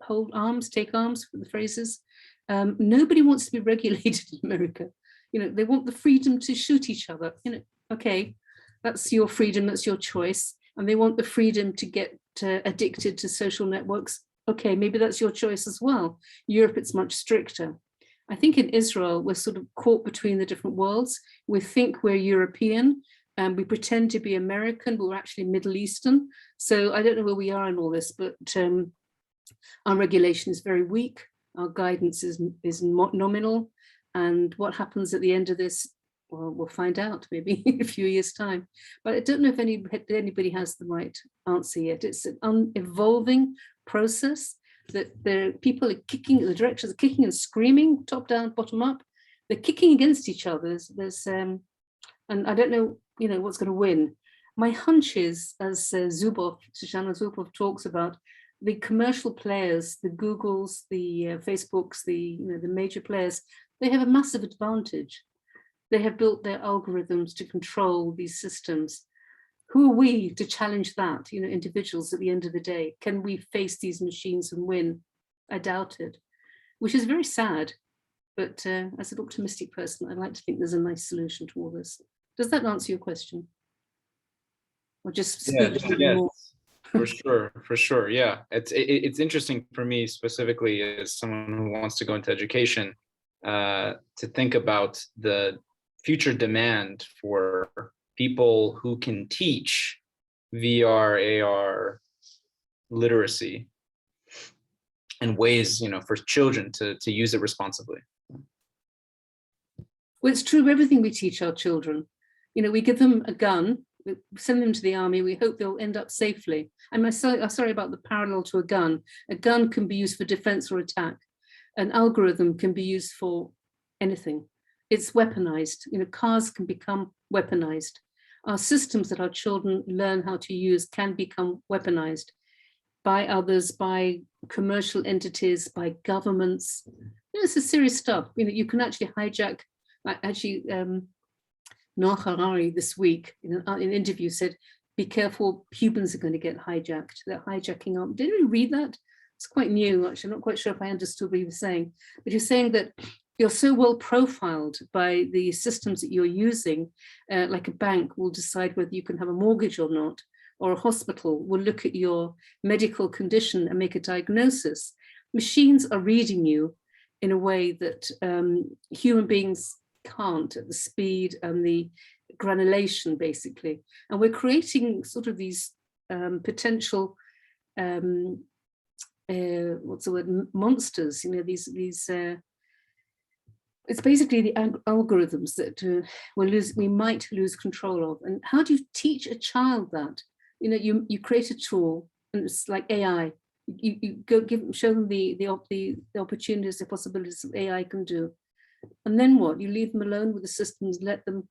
hold arms, take arms, for the phrases. Nobody wants to be regulated in America. You know, they want the freedom to shoot each other. You know, okay, that's your freedom, that's your choice. And they want the freedom to get addicted to social networks. Okay, maybe that's your choice as well. Europe, it's much stricter. I think in Israel, we're sort of caught between the different worlds. We think we're European and we pretend to be American, but we're actually Middle Eastern. So I don't know where we are in all this, but our regulation is very weak. Our guidance is nominal. And what happens at the end of this, well, we'll find out maybe in a few years' time. But I don't know if anybody has the right answer yet. It's an evolving process that the people are kicking, the directors are kicking and screaming, top down, bottom up. They're kicking against each other. And I don't know, you know, what's going to win. My hunch is, as Susanna Zuboff talks about, the commercial players, the Googles, the Facebooks, the major players, they have a massive advantage. They have built their algorithms to control these systems. Who are we to challenge that, you know, individuals at the end of the day? Can we face these machines and win? I doubt it, which is very sad. But as an optimistic person, I'd like to think there's a nice solution to all this. Does that answer your question? Or just speak more? For sure. Yeah, it's interesting for me specifically as someone who wants to go into education to think about the future demand for people who can teach VR, AR literacy and ways, you know, for children to use it responsibly. Well, it's true of everything we teach our children. You know, we give them a gun, we send them to the army, we hope they'll end up safely. I'm sorry about the parallel to a gun. A gun can be used for defense or attack. An algorithm can be used for anything. It's weaponized. You know, cars can become weaponized. Our systems that our children learn how to use can become weaponized by others, by commercial entities, by governments. You know, this is serious stuff. You know, you can actually hijack. Noah Harari this week in an interview said, be careful, humans are going to get hijacked. They're hijacking up. Did you read that? It's quite new, actually. I'm not quite sure if I understood what he was saying. But you're saying that you're so well profiled by the systems that you're using, like a bank will decide whether you can have a mortgage or not, or a hospital will look at your medical condition and make a diagnosis. Machines are reading you in a way that human beings can't, at the speed and the granulation, basically. And we're creating sort of these potential, what's the word, monsters, you know, these it's basically the algorithms that we might lose control of. And how do you teach a child that? You know, you create a tool, and it's like AI. You go show them the opportunities, the possibilities that AI can do, and then what? You leave them alone with the systems, let them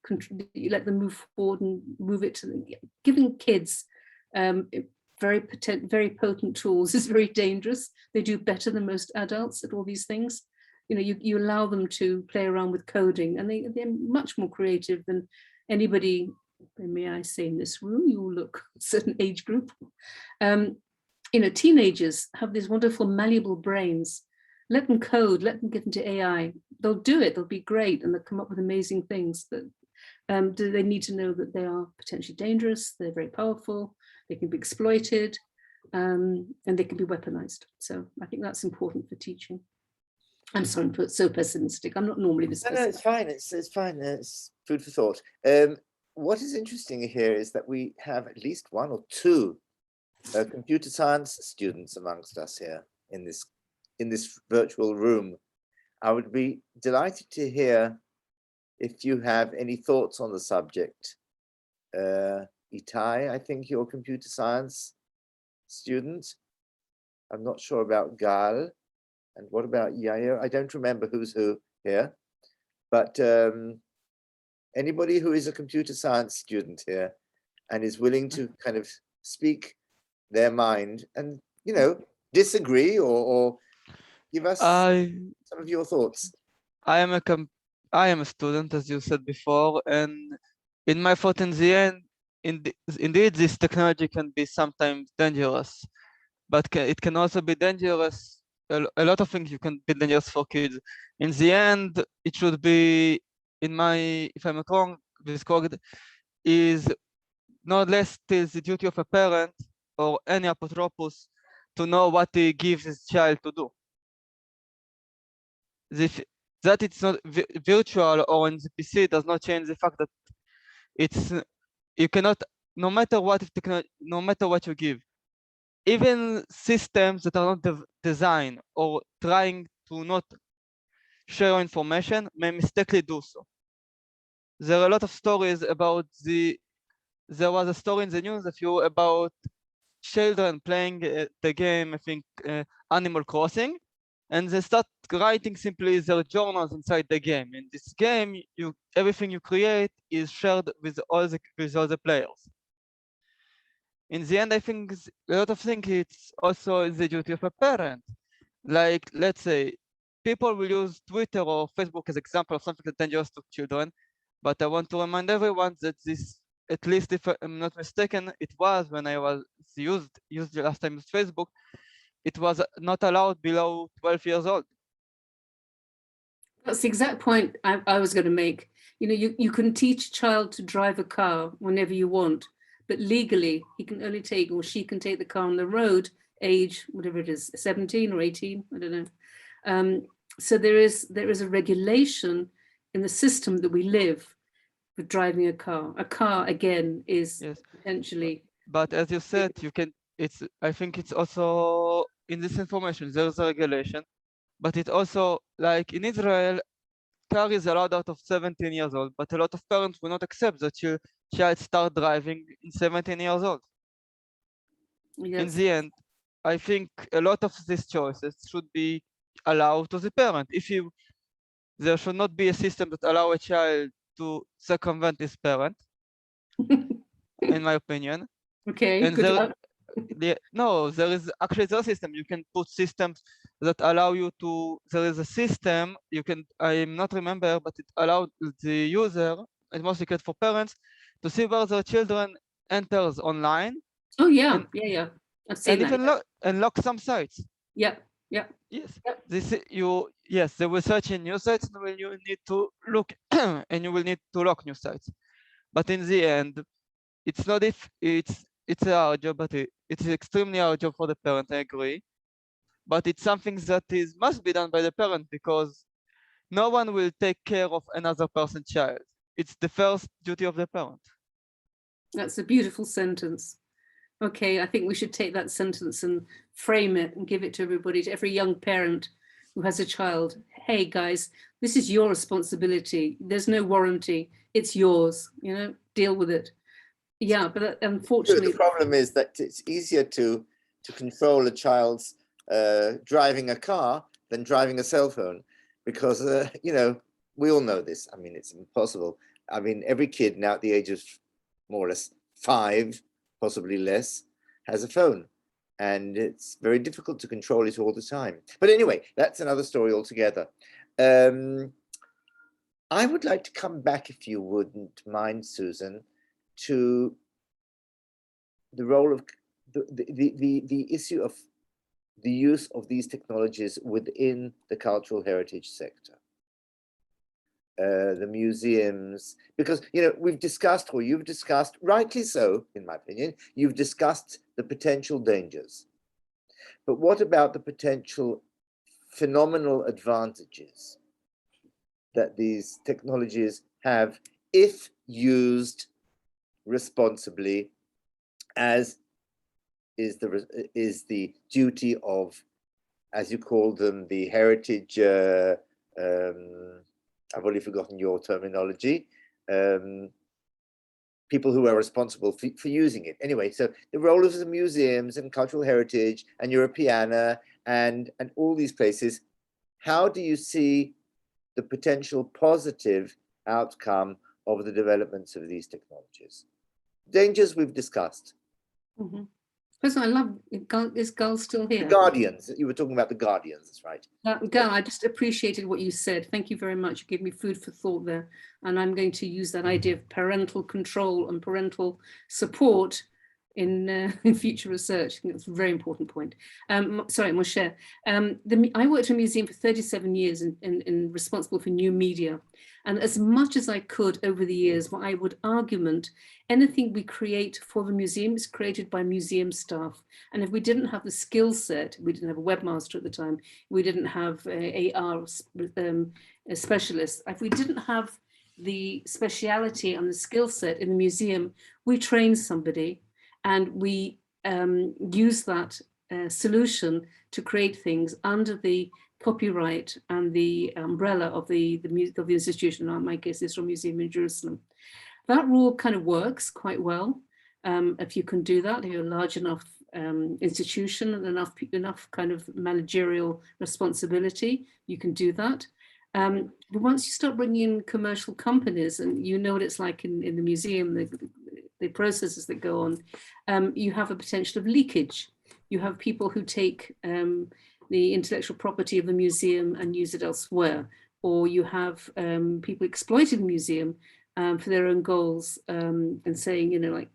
move forward and move it to giving kids very potent tools is very dangerous. They do better than most adults at all these things. You know, you allow them to play around with coding, and they're much more creative than anybody, may I say, in this room. You all look a certain age group. You know, teenagers have these wonderful malleable brains. Let them code, let them get into AI. They'll do it, they'll be great, and they'll come up with amazing things. But do they need to know that they are potentially dangerous? They're very powerful, they can be exploited, and they can be weaponized. So I think that's important for teaching. I'm sorry, I'm so pessimistic. I'm not normally this No, pessimistic. it's fine. It's fine. It's food for thought. What is interesting here is that we have at least one or two computer science students amongst us here in this virtual room. I would be delighted to hear if you have any thoughts on the subject. Itai, I think you're a computer science student. I'm not sure about Gal. And what about Yair? I don't remember who's who here. But anybody who is a computer science student here and is willing to kind of speak their mind and, you know, disagree or give us some of your thoughts. I am a student, as you said before, and in my thought, in the end, indeed, this technology can be sometimes dangerous, but it can also be dangerous. A lot of things you can be dangerous for kids. In the end, it should be, if I'm not wrong, this code is not less till the duty of a parent or any apotropos to know what he gives his child to do. That it's not virtual or in the PC does not change the fact that you cannot, no matter what technology, no matter what you give, even systems that are not designed or trying to not share information may mistakenly do so. There are a lot of stories about there was a story in the news about children playing the game, I think Animal Crossing, and they start writing simply their journals inside the game. In this game, everything you create is shared with all the players. In the end, I think a lot of things it's also the duty of a parent. Like, let's say, people will use Twitter or Facebook as example of something that's dangerous to children, but I want to remind everyone that this, at least if I'm not mistaken, it was when I was used the last time with Facebook, it was not allowed below 12 years old. That's the exact point I was going to make. You know, you can teach a child to drive a car whenever you want, but legally he can only take, or she can take the car on the road, age, whatever it is, 17 or 18, I don't know. So there is a regulation in the system that we live with driving a car. A car, again, is potentially. But as you said, I think it's also in this information, there's a regulation, but it also, like in Israel, car is allowed out of 17 years old, but a lot of parents will not accept that your child start driving in 17 years old. Yes. In the end, I think a lot of these choices should be allowed to the parent. There should not be a system that allow a child to circumvent his parent, in my opinion. Okay, and good luck. No, there is actually the system. You can put systems that allow you to, there is a system, I'm not remember, but it allowed the user, it's mostly good for parents, to see where their children enters online. Oh yeah, yeah. I've seen that. And even lock some sites. Yeah. Yes. Yep. They will search in new sites and you need to look and you will need to lock new sites. But in the end, it's not if it's our job, but it's extremely our job for the parent, I agree. But it's something that must be done by the parent because no one will take care of another person's child. It's the first duty of the parent. That's a beautiful sentence. Okay, I think we should take that sentence and frame it and give it to everybody, to every young parent who has a child. Hey guys, this is your responsibility. There's no warranty. It's yours, you know, deal with it. Yeah, but unfortunately. The problem is that it's easier to control a child's driving a car than driving a cell phone because, you know, we all know this. I mean, it's impossible. I mean, every kid now at the age of more or less 5, possibly less, has a phone. And it's very difficult to control it all the time. But anyway, that's another story altogether. I would like to come back, if you wouldn't mind, Susan, to the role of the issue of the use of these technologies within the cultural heritage sector. The museums, because, you know, we've discussed, or you've discussed, rightly so, in my opinion, you've discussed the potential dangers. But what about the potential phenomenal advantages that these technologies have if used responsibly, as is the duty of, as you call them, the heritage, I've already forgotten your terminology, people who are responsible for using it. Anyway, so the role of the museums and cultural heritage and Europeana and all these places, how do you see the potential positive outcome of the developments of these technologies? Dangers we've discussed. Mm-hmm. First of all, I love, is Gull still here? The Guardians, you were talking about the Guardians, that's right. Gull, I just appreciated what you said. Thank you very much. You gave me food for thought there. And I'm going to use that idea of parental control and parental support in future research. I think that's a very important point. Sorry, Moshe. I worked in a museum for 37 years and responsible for new media. And as much as I could over the years, I would argument anything we create for the museum is created by museum staff. And if we didn't have the skill set, we didn't have a webmaster at the time, we didn't have AR specialists, if we didn't have the speciality and the skill set in the museum, we trained somebody and we use that solution to create things under the copyright and the umbrella of the institution. In my case, Israel Museum in Jerusalem. That rule kind of works quite well. If you can do that, if you're a large enough institution and enough kind of managerial responsibility, you can do that. But once you start bringing in commercial companies, and you know what it's like in the museum, the processes that go on, you have a potential of leakage. You have people who take the intellectual property of the museum and use it elsewhere, or you have people exploiting the museum for their own goals and saying, you know, like,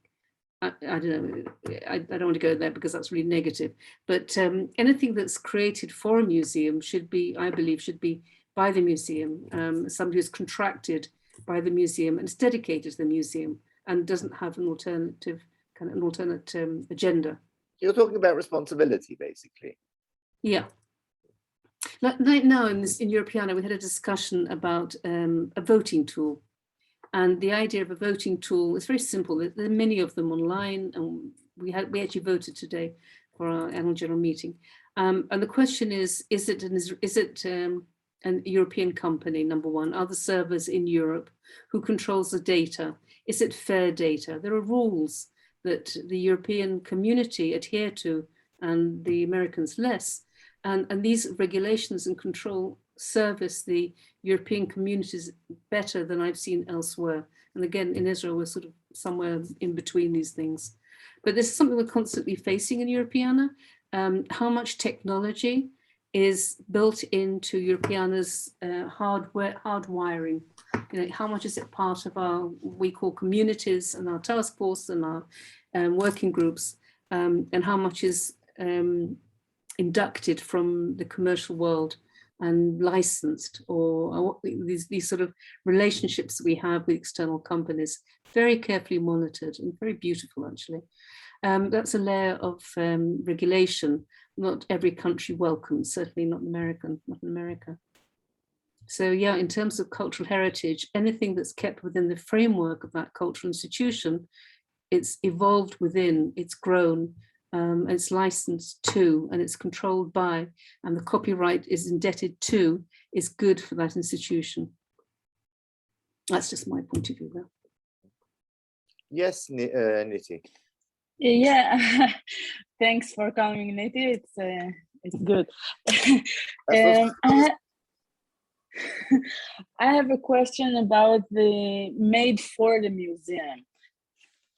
I don't know, I don't want to go there because that's really negative, but anything that's created for a museum should be, I believe, should be by the museum, somebody who's contracted by the museum and is dedicated to the museum and doesn't have an alternate agenda. You're talking about responsibility, basically. Yeah. Right now in Europeana, we had a discussion about a voting tool. And the idea of a voting tool is very simple. There are many of them online, and we actually voted today for our annual general meeting. And the question is it an European company, number one? Are the servers in Europe? Who controls the data? Is it fair data? There are rules that the European community adhere to and the Americans less. And these regulations and control service the European communities better than I've seen elsewhere. And again, in Israel, we're sort of somewhere in between these things. But this is something we're constantly facing in Europeana. How much technology is built into Europeana's hardwiring? You know, how much is it part of our, we call communities and our task force and our working groups, and how much is inducted from the commercial world and licensed, or these sort of relationships we have with external companies, very carefully monitored and very beautiful, actually. That's a layer of regulation not every country welcomes, certainly not in America. So yeah, in terms of cultural heritage, anything that's kept within the framework of that cultural institution, it's evolved within, it's grown, it's licensed to, and it's controlled by, and the copyright is indebted to, is good for that institution. That's just my point of view there. Yes, Niti. Yeah, thanks for coming, Niti. It's good. I have a question about the made for the museum.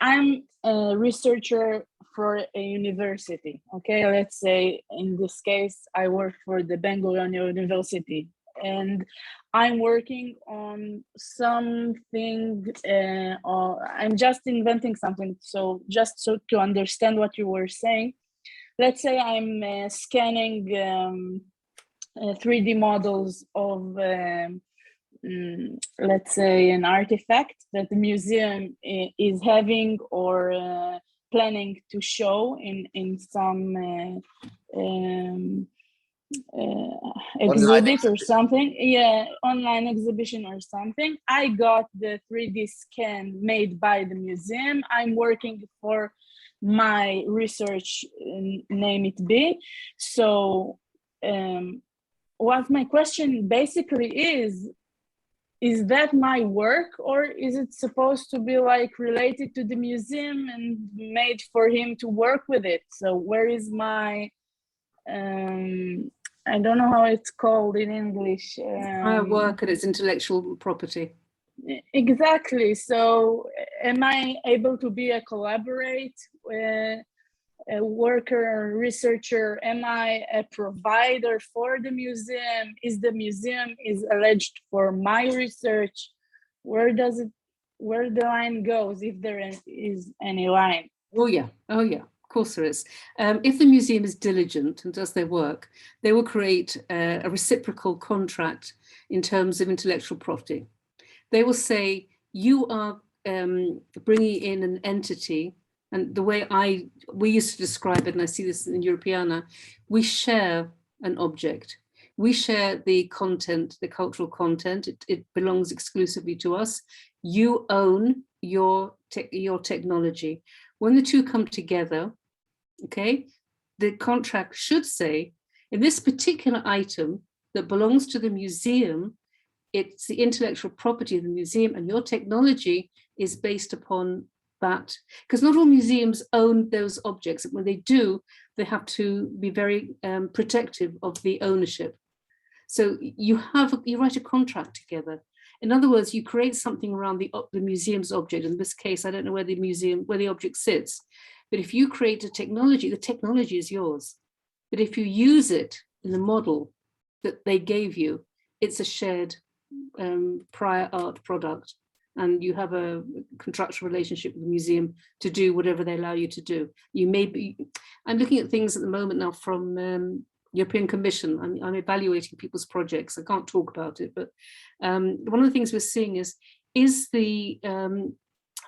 I'm a researcher for a university. Okay, let's say in this case, I work for the Ben-Gurion University, and I'm working on something, or I'm just inventing something. So just so to understand what you were saying, let's say I'm scanning 3D models of, let's say, an artifact that the museum is having or planning to show in some exhibit or something. Yeah, online exhibition or something. I got the 3D scan made by the museum. I'm working for my research, name it be. So what my question basically is that my work, or is it supposed to be like related to the museum and made for him to work with it? So where is my, I don't know how it's called in English. Prior work and its intellectual property. Exactly. So am I able to be a collaborate, a worker, researcher? Am I a provider for the museum? Is the museum is alleged for my research? Where the line goes, if there is any line? Oh yeah, of course there is. If the museum is diligent and does their work, they will create a reciprocal contract in terms of intellectual property. They will say, you are bringing in an entity, and the way we used to describe it, and I see this in Europeana, we share an object. We share the content, the cultural content. It belongs exclusively to us. You own your technology. When the two come together, okay, the contract should say, in this particular item that belongs to the museum, it's the intellectual property of the museum, and your technology is based upon that. Because not all museums own those objects. When they do, they have to be very protective of the ownership. So you write a contract together. In other words, you create something around the museum's object. In this case, I don't know where the object sits, but if you create the technology is yours. But if you use it in the model that they gave you, it's a shared prior art product, and you have a contractual relationship with the museum to do whatever they allow you to do. I'm looking at things at the moment now from European Commission. I'm evaluating people's projects. I can't talk about it, but one of the things we're seeing is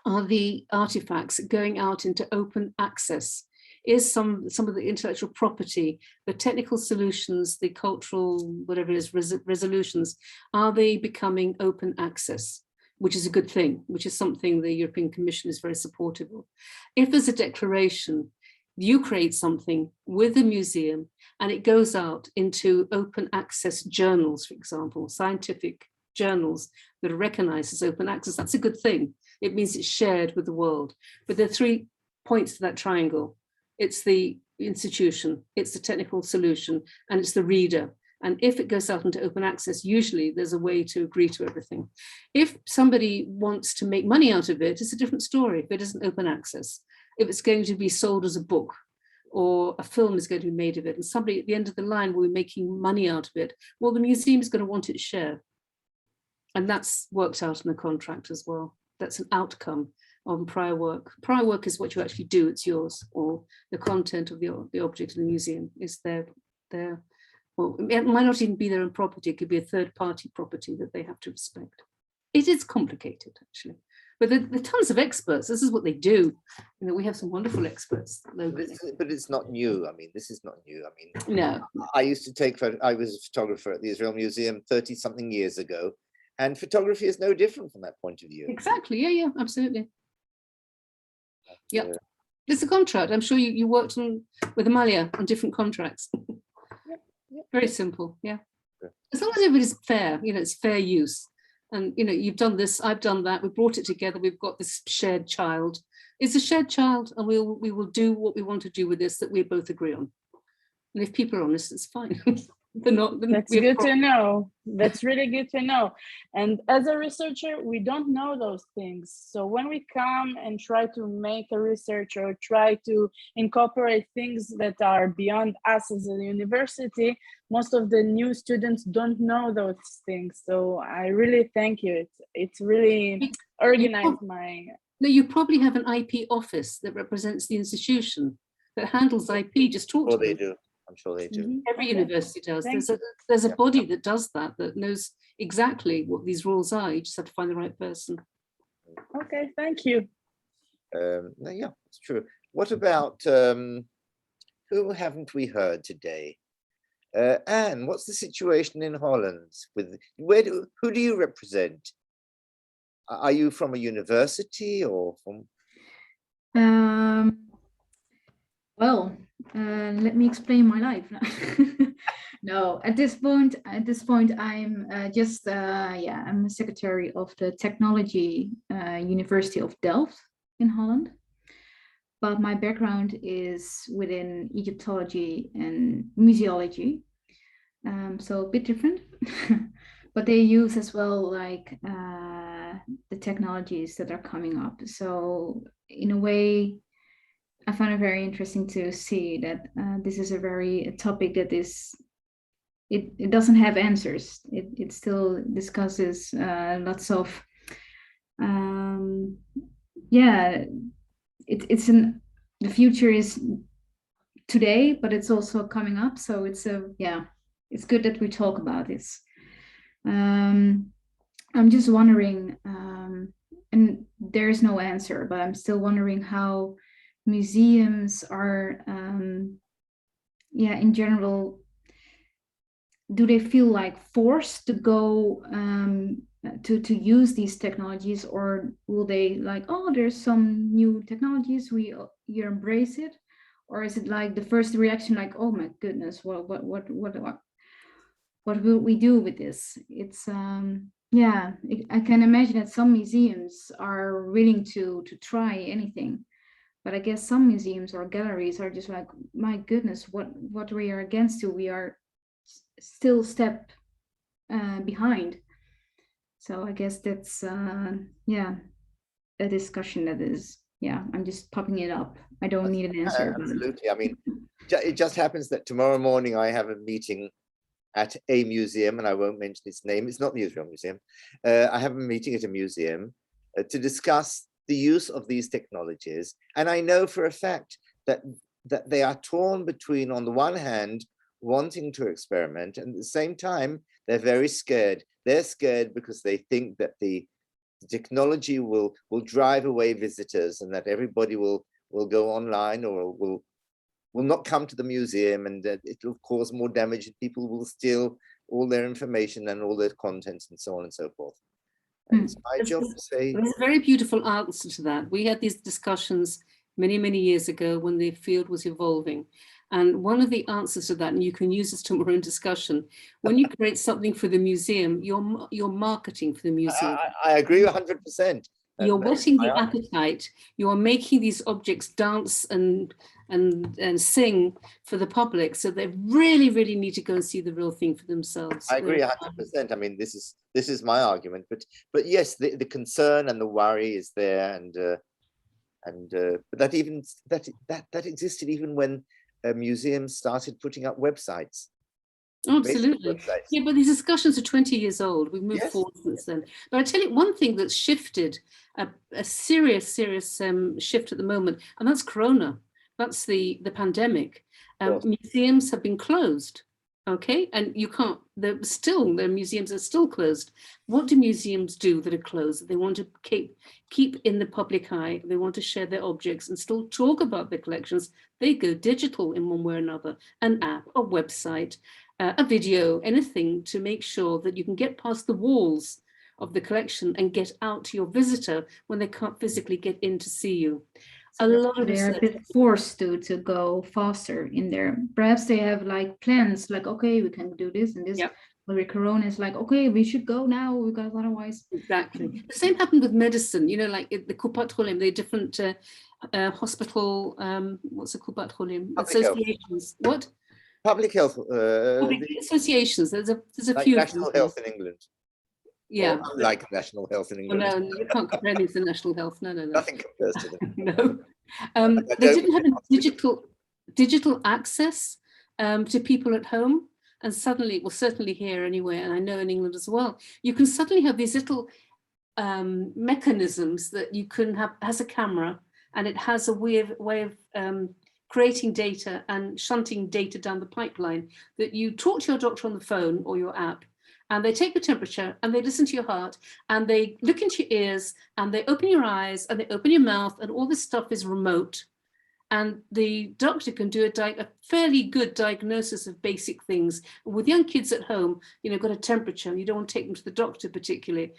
are the artifacts going out into open access? Is some of the intellectual property, the technical solutions, the cultural, whatever it is, resolutions, are they becoming open access? Which is a good thing, which is something the European Commission is very supportive of. If there's a declaration, you create something with the museum and it goes out into open access journals, for example, scientific journals that are recognized as open access, that's a good thing. It means it's shared with the world. But there are 3 points to that triangle. It's the institution, it's the technical solution, and it's the reader. And if it goes out into open access, usually there's a way to agree to everything. If somebody wants to make money out of it, it's a different story if it isn't open access. If it's going to be sold as a book or a film is going to be made of it, and somebody at the end of the line will be making money out of it, well, the museum is going to want its share. And that's worked out in the contract as well. That's an outcome on prior work. Prior work is what you actually do, it's yours, or the content of the object in the museum is their, well, it might not even be their own property, it could be a third-party property that they have to respect. It is complicated, actually. But there are tons of experts, this is what they do. You know, we have some wonderful experts locally. But it's not new. I mean, this is not new. I mean, no. I used to take, I was a photographer at the Israel Museum 30-something years ago, and photography is no different from that point of view. Exactly, yeah, absolutely. Yeah, it's a contract. I'm sure you worked with Amalia on different contracts. Very simple, yeah. As long as everybody's fair, you know, it's fair use. And, you know, you've done this, I've done that, we brought it together, we've got this shared child. It's a shared child, and we will do what we want to do with this that we both agree on. And if people are honest, it's fine. They're not, that's good to know. That's really good to know. And as a researcher, we don't know those things. So when we come and try to make a research or try to incorporate things that are beyond us as a university, most of the new students don't know those things. So I really thank you. It's really organized my... No, you probably have an IP office that represents the institution that handles IP. Just talk to them. They do. I'm sure they do. Every university does. There's a body that does that knows exactly what these rules are. You just have to find the right person. Okay, thank you. Yeah, it's true. What about who haven't we heard today? Anne, what's the situation in Holland? With who do you represent? Are you from a university or from? Well, let me explain my life. No, at this point, I'm I'm a secretary of the Technology University of Delft in Holland. But my background is within Egyptology and museology, so a bit different. But they use as well like the technologies that are coming up. So in a way, I find it very interesting to see that this is a topic that is, it doesn't have answers. It still discusses lots of, the future is today, but it's also coming up. So it's good that we talk about this. I'm just wondering, and there is no answer, but I'm still wondering how museums are, in general, do they feel like forced to go to use these technologies, or will they like, oh, there's some new technologies, you embrace it, or is it like the first reaction like, oh my goodness, what will we do with this? It's I can imagine that some museums are willing to try anything, but I guess some museums or galleries are just like, my goodness, what we are against to, we are still step behind. So I guess that's a discussion that is, I'm just popping it up. I don't need an answer. Absolutely. I mean, it just happens that tomorrow morning I have a meeting at a museum, and I won't mention its name. It's not the Israel Museum. I have a meeting at a museum to discuss the use of these technologies. And I know for a fact that they are torn between, on the one hand, wanting to experiment, and at the same time, they're very scared. They're scared because they think that the technology will drive away visitors, and that everybody will go online or will not come to the museum, and that it will cause more damage, and people will steal all their information and all their contents and so on and so forth. And it's my job to say. There's a very beautiful answer to that. We had these discussions many, many years ago when the field was evolving. And one of the answers to that, and you can use this tomorrow in discussion, when you create something for the museum, you're marketing for the museum. I agree 100%. You're whetting the appetite. You are making these objects dance and sing for the public, so they really, really need to go and see the real thing for themselves. I agree 100%. I mean, this is my argument, but yes, the concern and the worry is there, but that existed even when museums started putting up websites. Oh, absolutely. Yeah, but these discussions are 20 years old. We've moved forward since then. But I tell you one thing that's shifted, a serious shift at the moment, and that's Corona. That's the pandemic. Museums have been closed. Okay, and you can't, the museums are still closed. What do museums do that are closed? They want to keep in the public eye. They want to share their objects and still talk about their collections. They go digital in one way or another, an app, a website, a video, anything to make sure that you can get past the walls of the collection and get out to your visitor when they can't physically get in to see you. A lot of they're a bit forced to go faster in there. Perhaps they have like plans, like, okay, we can do this and this. Yep. But with Corona, it's like, okay, we should go now because otherwise. Exactly. The same happened with medicine. You know, like the Kupat Holim, the different hospital. What's the Kupat Holim associations? What? Public health. Public associations. There's a like few. National Health in England. Yeah. Like National Health in England. Well, no, you can't compare anything to National Health. No. Nothing compares to them. No. They didn't have a digital access to people at home. And suddenly, well, certainly here anyway, and I know in England as well, you can suddenly have these little mechanisms that you can have, has a camera, and it has a way of creating data and shunting data down the pipeline, that you talk to your doctor on the phone or your app, and they take the temperature and they listen to your heart and they look into your ears and they open your eyes and they open your mouth, and all this stuff is remote. and the doctor can do a fairly good diagnosis of basic things. With young kids at home, got a temperature and you don't want to take them to the doctor particularly,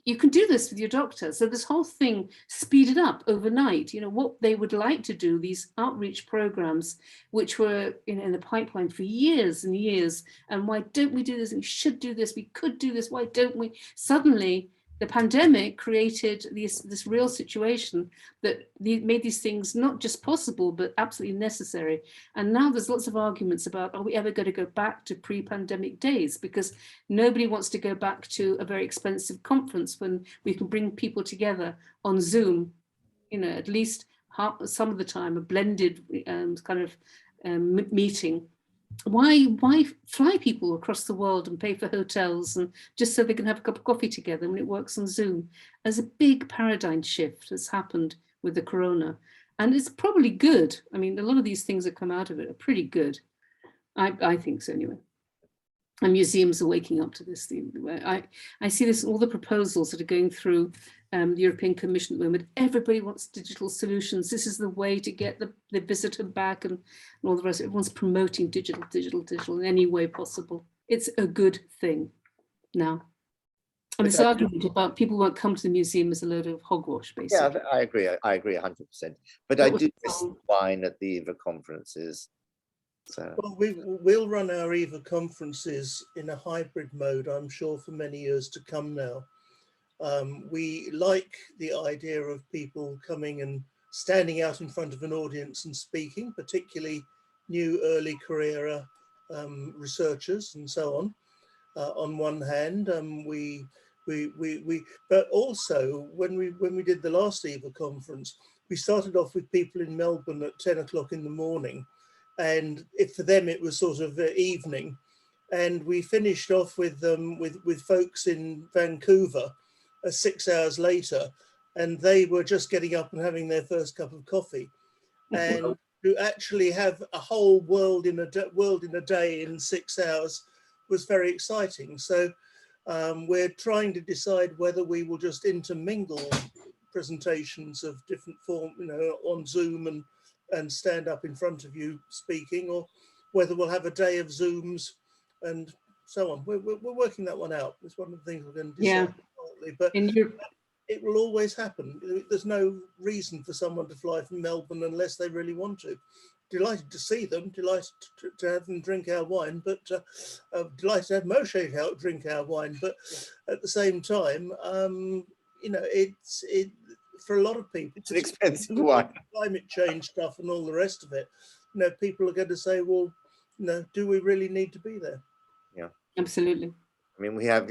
you can do this with your doctor. So this whole thing speeded up overnight. What they would like to do, these outreach programs, which were in the pipeline for years and years, and why don't we do this? And we should do this, we could do this, why don't we? Suddenly, the pandemic created this real situation that made these things not just possible, but absolutely necessary. And now there's lots of arguments about, are we ever going to go back to pre-pandemic days? Because nobody wants to go back to a very expensive conference when we can bring people together on Zoom, at least some of the time, a blended kind of meeting. Why fly people across the world and pay for hotels and just so they can have a cup of coffee together when it works on Zoom? There's a big paradigm shift that's happened with the corona, and it's probably good. I mean, a lot of these things that come out of it are pretty good. I think so anyway. And museums are waking up to this thing. I see this, all the proposals that are going through the European Commission at the moment. Everybody wants digital solutions. This is the way to get the visitor back and all the rest. Everyone's promoting digital in any way possible. It's a good thing now. And this argument about people won't come to the museum is a load of hogwash, basically. Yeah, I agree 100%. But I do miss wine at the EVA conferences. So. Well, we'll run our EVA conferences in a hybrid mode, I'm sure, for many years to come now. We like the idea of people coming and standing out in front of an audience and speaking, particularly new early career researchers and so on one hand, but also when we did the last EVA conference, we started off with people in Melbourne at 10 o'clock in the morning. And for them, it was sort of evening. And we finished off with folks in Vancouver 6 hours later, and they were just getting up and having their first cup of coffee. And to actually have a whole world in a day in 6 hours was very exciting. So we're trying to decide whether we will just intermingle presentations of different form, on Zoom and stand up in front of you speaking, or whether we'll have a day of Zooms and so on. We're working that one out. It's one of the things we're going to decide. Yeah. But it will always happen. There's no reason for someone to fly from Melbourne unless they really want to. Delighted to see them, delighted to have them drink our wine, but delighted to have Moshe drink our wine. But at the same time, for a lot of people, it's an expensive wine. Climate change stuff and all the rest of it. People are going to say, well, do we really need to be there? Yeah, absolutely. I mean, we have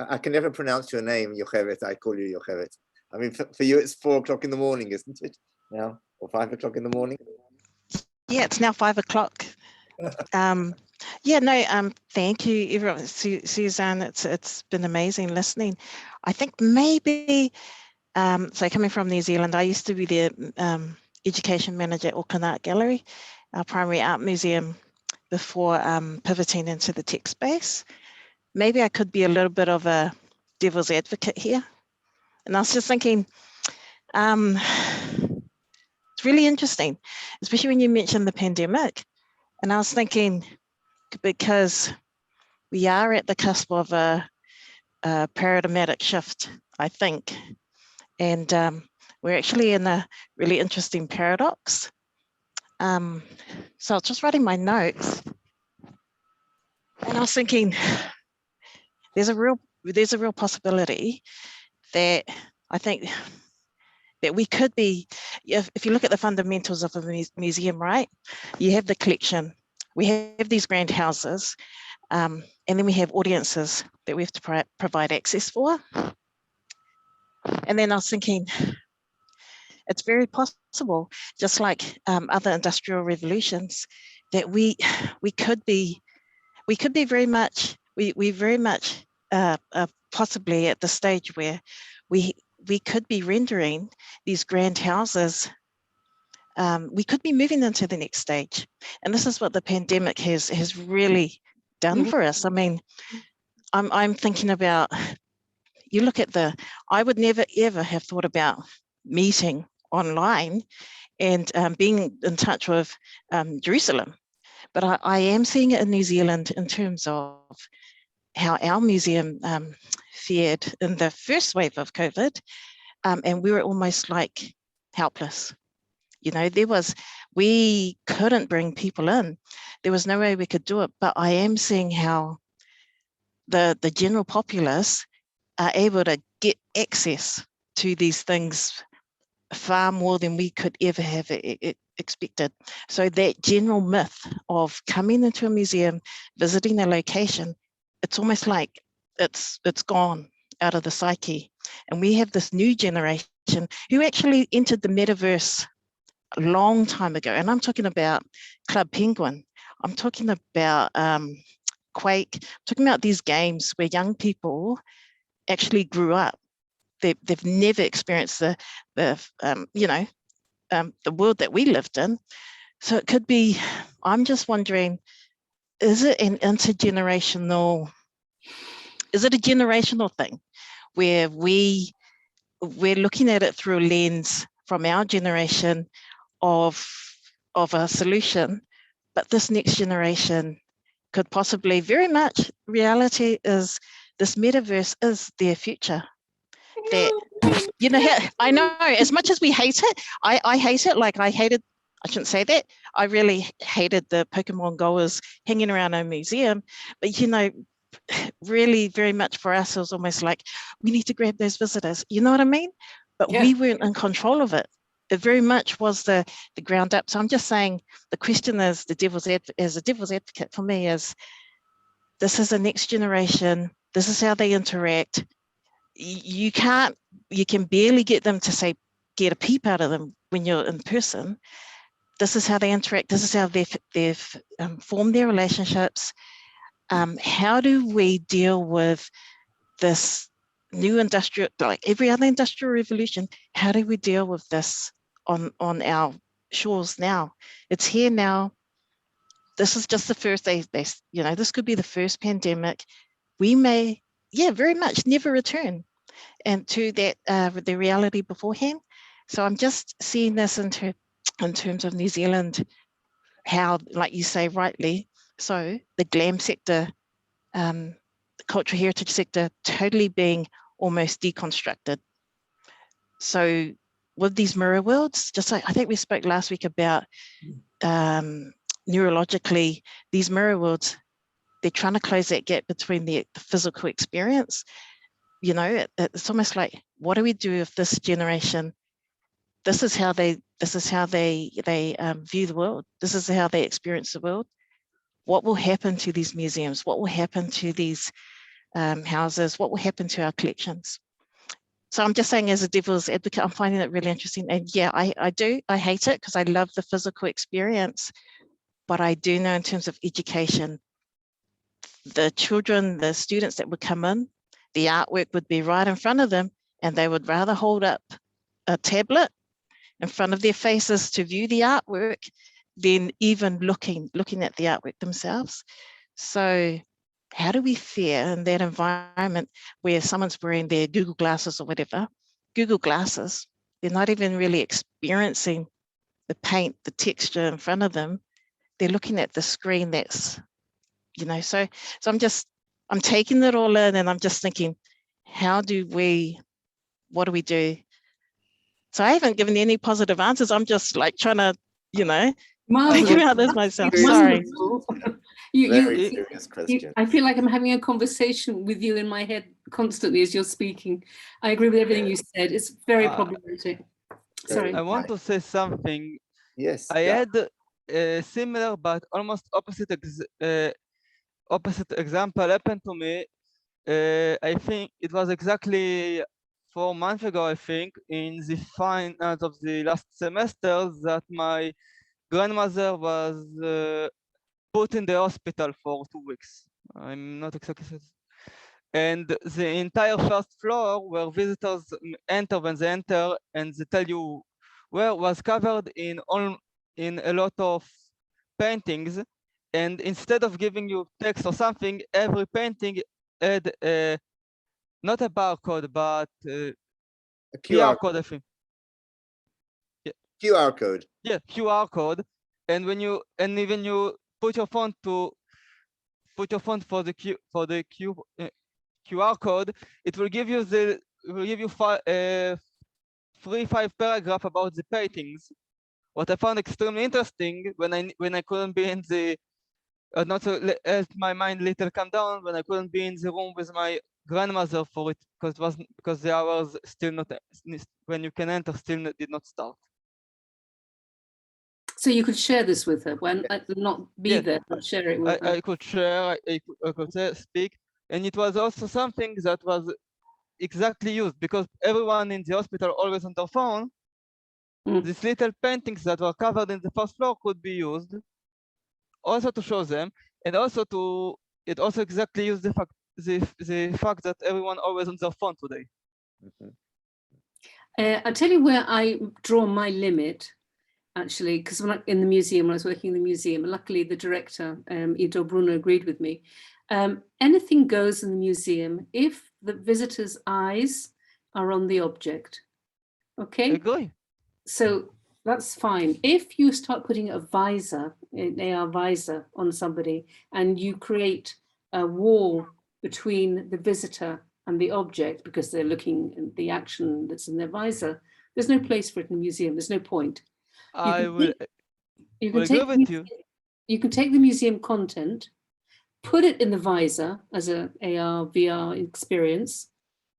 I can never pronounce your name, Yocheved. I call you Yocheved. I mean, for you, it's 4 o'clock in the morning, isn't it? Now, or 5 o'clock in the morning? Yeah, it's now 5 o'clock. Thank you, everyone. Suzanne, it's been amazing listening. I think maybe, so coming from New Zealand, I used to be the education manager at Auckland Art Gallery, our primary art museum, before pivoting into the tech space. Maybe I could be a little bit of a devil's advocate here. And I was just thinking, it's really interesting, especially when you mentioned the pandemic. And I was thinking, because we are at the cusp of a paradigmatic shift, I think. And we're actually in a really interesting paradox. So I was just writing my notes, and I was thinking, there's a real possibility that I think that we could be, if you look at the fundamentals of a museum, right? You have the collection, we have these grand houses, and then we have audiences that we have to provide access for. And then I was thinking, it's very possible, just like other industrial revolutions, that we could be very much possibly at the stage where we could be rendering these grand houses. We could be moving into the next stage, and this is what the pandemic has really done for us. I mean, I'm thinking about, you look at I would never ever have thought about meeting online, and being in touch with Jerusalem. But I am seeing it in New Zealand in terms of how our museum fared in the first wave of COVID, and we were almost like helpless. You know, we couldn't bring people in. There was no way we could do it, but I am seeing how the general populace are able to get access to these things far more than we could ever have expected. So that general myth of coming into a museum, visiting a location, it's almost like it's gone out of the psyche. And we have this new generation who actually entered the metaverse a long time ago. And I'm talking about Club Penguin. I'm talking about Quake. I'm talking about these games where young people actually grew up. They've never experienced the world that we lived in. So it could be, I'm just wondering, is it a generational thing where we're looking at it through a lens from our generation of a solution, but this next generation could possibly, very much reality is this metaverse is their future. That, you know, I know as much as we hate it, I hate it. Like I shouldn't say that. I really hated the Pokemon goers hanging around a museum, but you know, really very much for us, it was almost like we need to grab those visitors. You know what I mean? But we weren't in control of it. It very much was the ground up. So I'm just saying the question is as a devil's advocate for me is, this is the next generation. This is how they interact. You can barely get them to get a peep out of them when you're in person. This is how they interact. This is how they've formed their relationships. How do we deal with this new industrial, like every other industrial revolution? How do we deal with this on our shores now? It's here now. This is just the first, this could be the first pandemic. We may, very much never return and to that the reality beforehand. So I'm just seeing this in terms of New Zealand, how, like you say rightly, so the glam sector, the cultural heritage sector, totally being almost deconstructed. So with these mirror worlds, just like I think we spoke last week about neurologically, these mirror worlds, they're trying to close that gap between the physical experience. You know, it's almost like, what do we do if this generation, this is how they view the world. This is how they experience the world. What will happen to these museums? What will happen to these houses? What will happen to our collections? So I'm just saying, as a devil's advocate, I'm finding it really interesting. And yeah, I hate it because I love the physical experience, but I do know in terms of education, the children, the students that would come in, the artwork would be right in front of them, and they would rather hold up a tablet in front of their faces to view the artwork than even looking at the artwork themselves. So how do we fare in that environment where someone's wearing their Google glasses or whatever, Google glasses, they're not even really experiencing the paint, the texture in front of them. They're looking at the screen that's, you know, so I'm taking it all in and I'm just thinking, what do we do? So I haven't given you any positive answers. I'm just like trying to, you know, think about this myself. Sorry. Very serious question. I feel like I'm having a conversation with you in my head constantly as you're speaking. I agree with everything you said. It's very problematic. Sorry. I want to say something. Yes. I had a similar but almost opposite example happened to me. I think it was exactly 4 months ago, I think, in the finals of the last semester, that my grandmother was put in the hospital for 2 weeks. I'm not exactly sure. And the entire first floor where visitors enter, when they enter and they tell you where, was covered in a lot of paintings. And instead of giving you text or something, every painting had not a barcode, but a QR code, I think. Yeah. QR code. Yeah, QR code. And when you even you put your phone for the QR code, it will give you free 5 paragraph about the paintings. What I found extremely interesting when I couldn't be in the not so as my mind little calm down when I couldn't be in the room with my grandmother for it because the hours still not when you can enter still did not start. So you could share this with her when not be Yeah. there, but share it with her. I could share, I could speak, and it was also something that was exactly used because everyone in the hospital always on their phone. These little paintings that were covered in the first floor could be used also to show them, and also it also exactly used the fact that everyone always on their phone today. I'll tell you where I draw my limit, actually, because when in the museum, when I was working in the museum, and luckily the director, Ido Bruno, agreed with me. Anything goes in the museum if the visitor's eyes are on the object. Okay? Agree. So that's fine. If you start putting a visor, an AR visor on somebody, and you create a wall between the visitor and the object because they're looking at the action that's in their visor, there's no place for it in the museum. There's no point. You can take the museum content, put it in the visor as an AR, VR experience,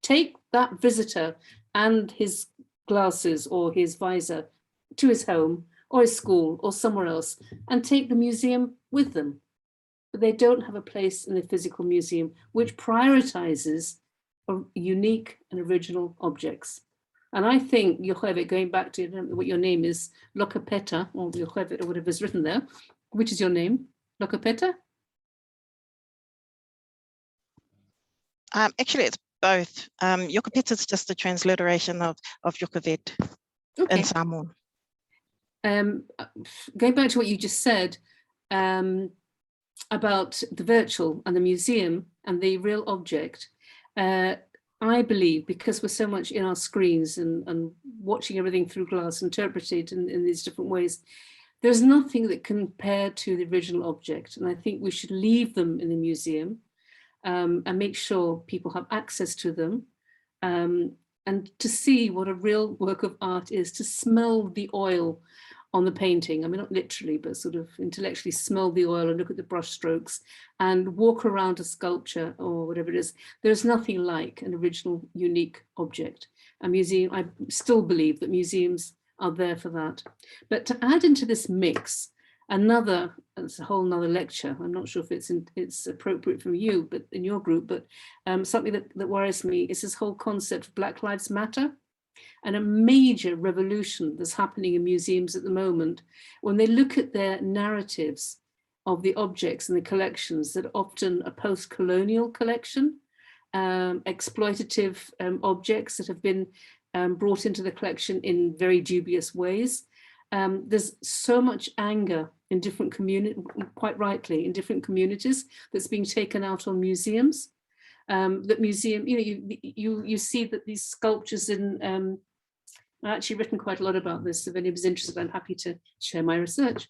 take that visitor and his glasses or his visor to his home or his school or somewhere else and take the museum with them. But they don't have a place in the physical museum, which prioritizes unique and original objects. And I think, Yocheved, going back to what your name is, Lokapeta, or Yocheved, or whatever is written there, which is your name? Lokapeta? Actually, it's both. Yokapeta is just a transliteration of Yocheved in Samoan. Going back to what you just said about the virtual and the museum and the real object, I believe because we're so much in our screens and watching everything through glass, interpreted in these different ways, there's nothing that can compare to the original object. And I think we should leave them in the museum and make sure people have access to them and to see what a real work of art is, to smell the oil on the painting. I mean, not literally, but sort of intellectually smell the oil and look at the brush strokes and walk around a sculpture or whatever it is. There's nothing like an original, unique object. A museum, I still believe that museums are there for that. But to add into this mix, it's a whole nother lecture. I'm not sure if it's appropriate from you, but in your group, but something that worries me is this whole concept of Black Lives Matter. And a major revolution that's happening in museums at the moment, when they look at their narratives of the objects and the collections that are often a post-colonial collection, exploitative objects that have been brought into the collection in very dubious ways. There's so much anger in different communities, quite rightly, in different communities that's being taken out on museums. That museum, you see that these sculptures in, I've actually written quite a lot about this. If anybody's interested, I'm happy to share my research.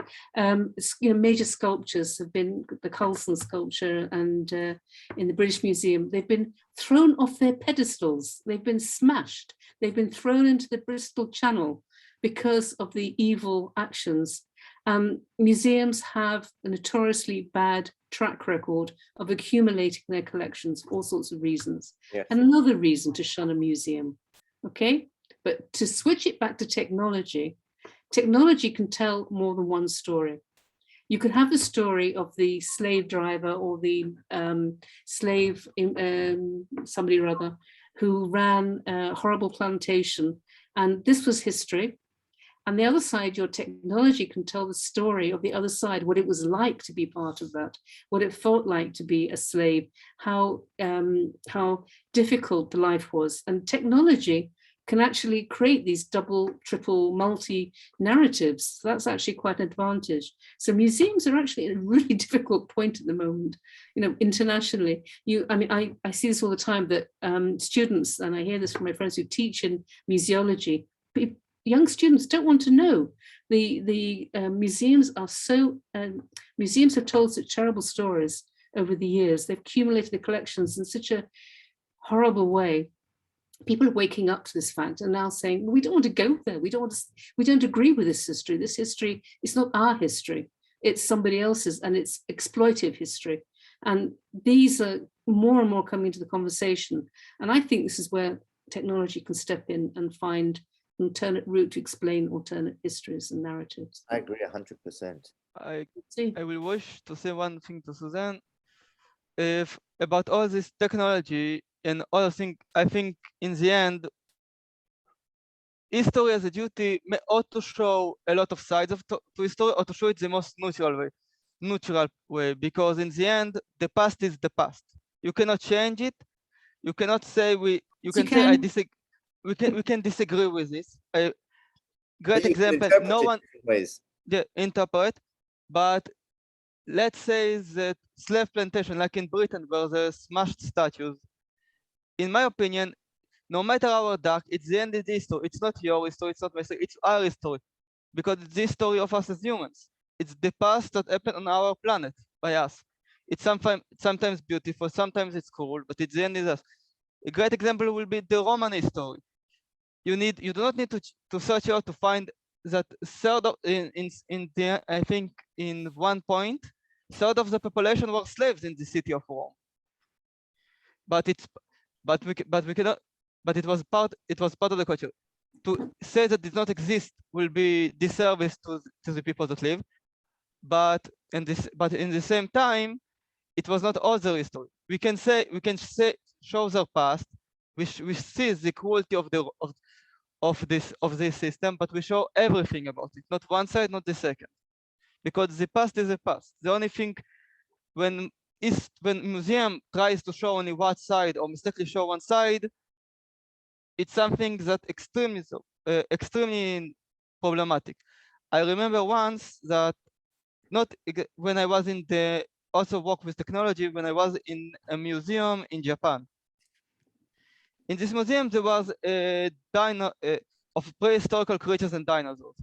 Major sculptures have been the Carlson sculpture and in the British Museum, they've been thrown off their pedestals. They've been smashed. They've been thrown into the Bristol Channel because of the evil actions. Museums have a notoriously bad track record of accumulating their collections for all sorts of reasons. Yes. And another reason to shun a museum, okay? But to switch it back to technology, technology can tell more than one story. You could have the story of the slave driver or the slave, somebody or other, who ran a horrible plantation. And this was history. And the other side, your technology can tell the story of the other side, what it was like to be part of that, what it felt like to be a slave, how difficult the life was. And technology can actually create these double, triple, multi narratives. So that's actually quite an advantage. So museums are actually at a really difficult point at the moment, internationally. I see this all the time that students, and I hear this from my friends who teach in museology, young students don't want to know. The museums are so, museums have told such terrible stories over the years. They've accumulated the collections in such a horrible way. People are waking up to this fact and now saying, well, we don't want to go there. We don't agree with this history. This history is not our history. It's somebody else's, and it's exploitive history. And these are more and more coming to the conversation. And I think this is where technology can step in and find an alternate route to explain alternate histories and narratives. I agree 100%. I will wish to say one thing to Susan. If about all this technology and other things, I think in the end, history as a duty ought to show a lot of sides of to history, or to show it the most neutral way, because in the end, the past is the past. You cannot change it. You cannot say you can say I disagree. We can disagree with this. A great example. No one interpret, but let's say that slave plantation, like in Britain, where they smashed statues. In my opinion, no matter how dark, it's the end of the history. It's not your history, it's not my history, it's our history. Because it's the history of us as humans. It's the past that happened on our planet by us. It's sometimes beautiful, sometimes it's cruel, but it's the end is us. A great example will be the Roman history. You do not need to search out to find that third of, I think in one point, third of the population were slaves in the city of Rome. But we cannot. But it was part of the culture. To say that did not exist will be disservice to the people that live. But in the same time, it was not all the history. We can show their past. We see the cruelty of this system, but we show everything about it, not one side, not the second, because the past is the past. The only thing when museum tries to show only one side or mistakenly show one side, it's something that extremely problematic. I remember once that when I was also work with technology, when I was in a museum in Japan. In this museum, there was a of prehistorical creatures and dinosaurs.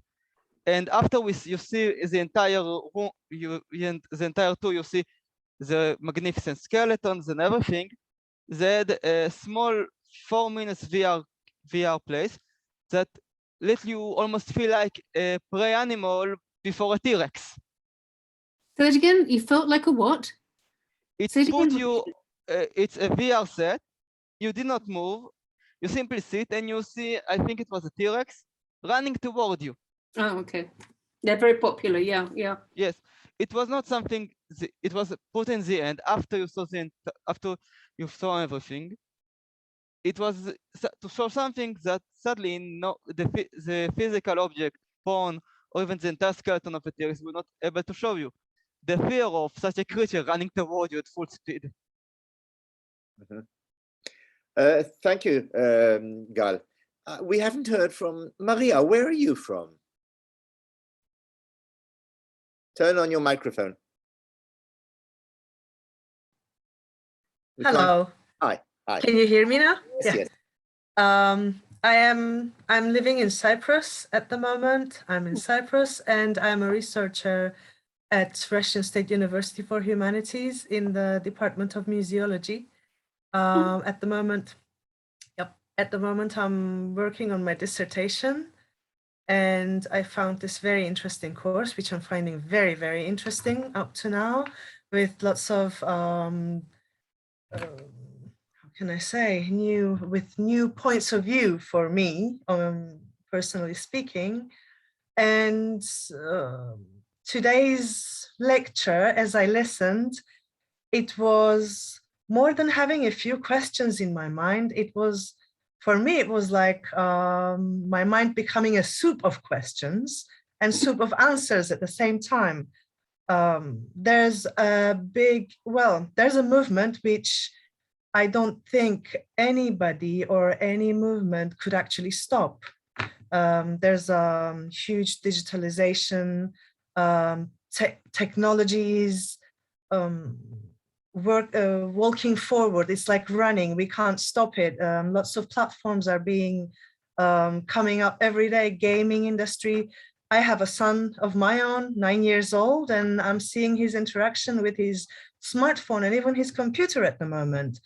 And after you see the entire room, the entire tour, you see the magnificent skeletons and everything. They had a small 4 minutes VR place that let you almost feel like a prey animal before a T-Rex. Say that again. You felt like a what? It's a VR set. You did not move. You simply sit and you see, I think it was a T-Rex running toward you. Oh, okay. They're very popular. Yeah, yeah. Yes, it was not something. It was put in the end after you saw everything. It was to show something that sadly the physical object, bone, or even the entire skeleton of a T-Rex were not able to show you. The fear of such a creature running toward you at full speed. Thank you, Gal. We haven't heard from Maria. Where are you from? Turn on your microphone. Hello. Hi. Hi. Can you hear me now? Yes, yes. I'm living in Cyprus at the moment. I'm in Cyprus and I'm a researcher at Russian State University for Humanities in the Department of Museology. At the moment, I'm working on my dissertation, and I found this very interesting course, which I'm finding very, very interesting up to now, with lots of how can I say, new points of view for me, personally speaking. And today's lecture, as I listened, it was more than having a few questions in my mind. It was, for me, it was like my mind becoming a soup of questions and soup of answers at the same time. There's a movement which I don't think anybody or any movement could actually stop. There's a huge digitalization, technologies, walking forward. It's like running, we can't stop it. Lots of platforms are being coming up every day, gaming industry. I have a son of my own, 9 years old, and I'm seeing his interaction with his smartphone and even his computer at the moment.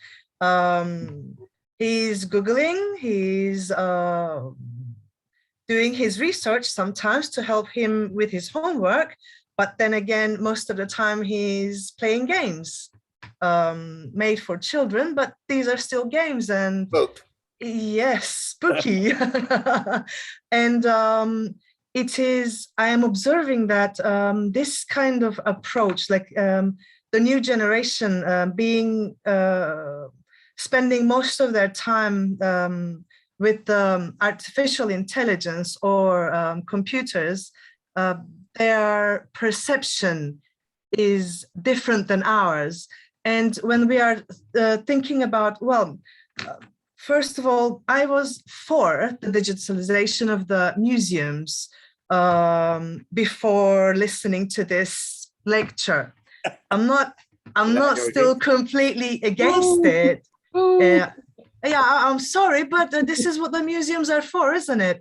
He's Googling, he's doing his research sometimes to help him with his homework, but then again, most of the time he's playing games made for children, but these are still games. And Both. yes, spooky. And it is, I am observing that this kind of approach, like the new generation spending most of their time with artificial intelligence or computers, their perception is different than ours. And when we are thinking about, well, first of all, I was for the digitalization of the museums before listening to this lecture. I'm not still completely against it. Yeah, I'm sorry, but this is what the museums are for, isn't it?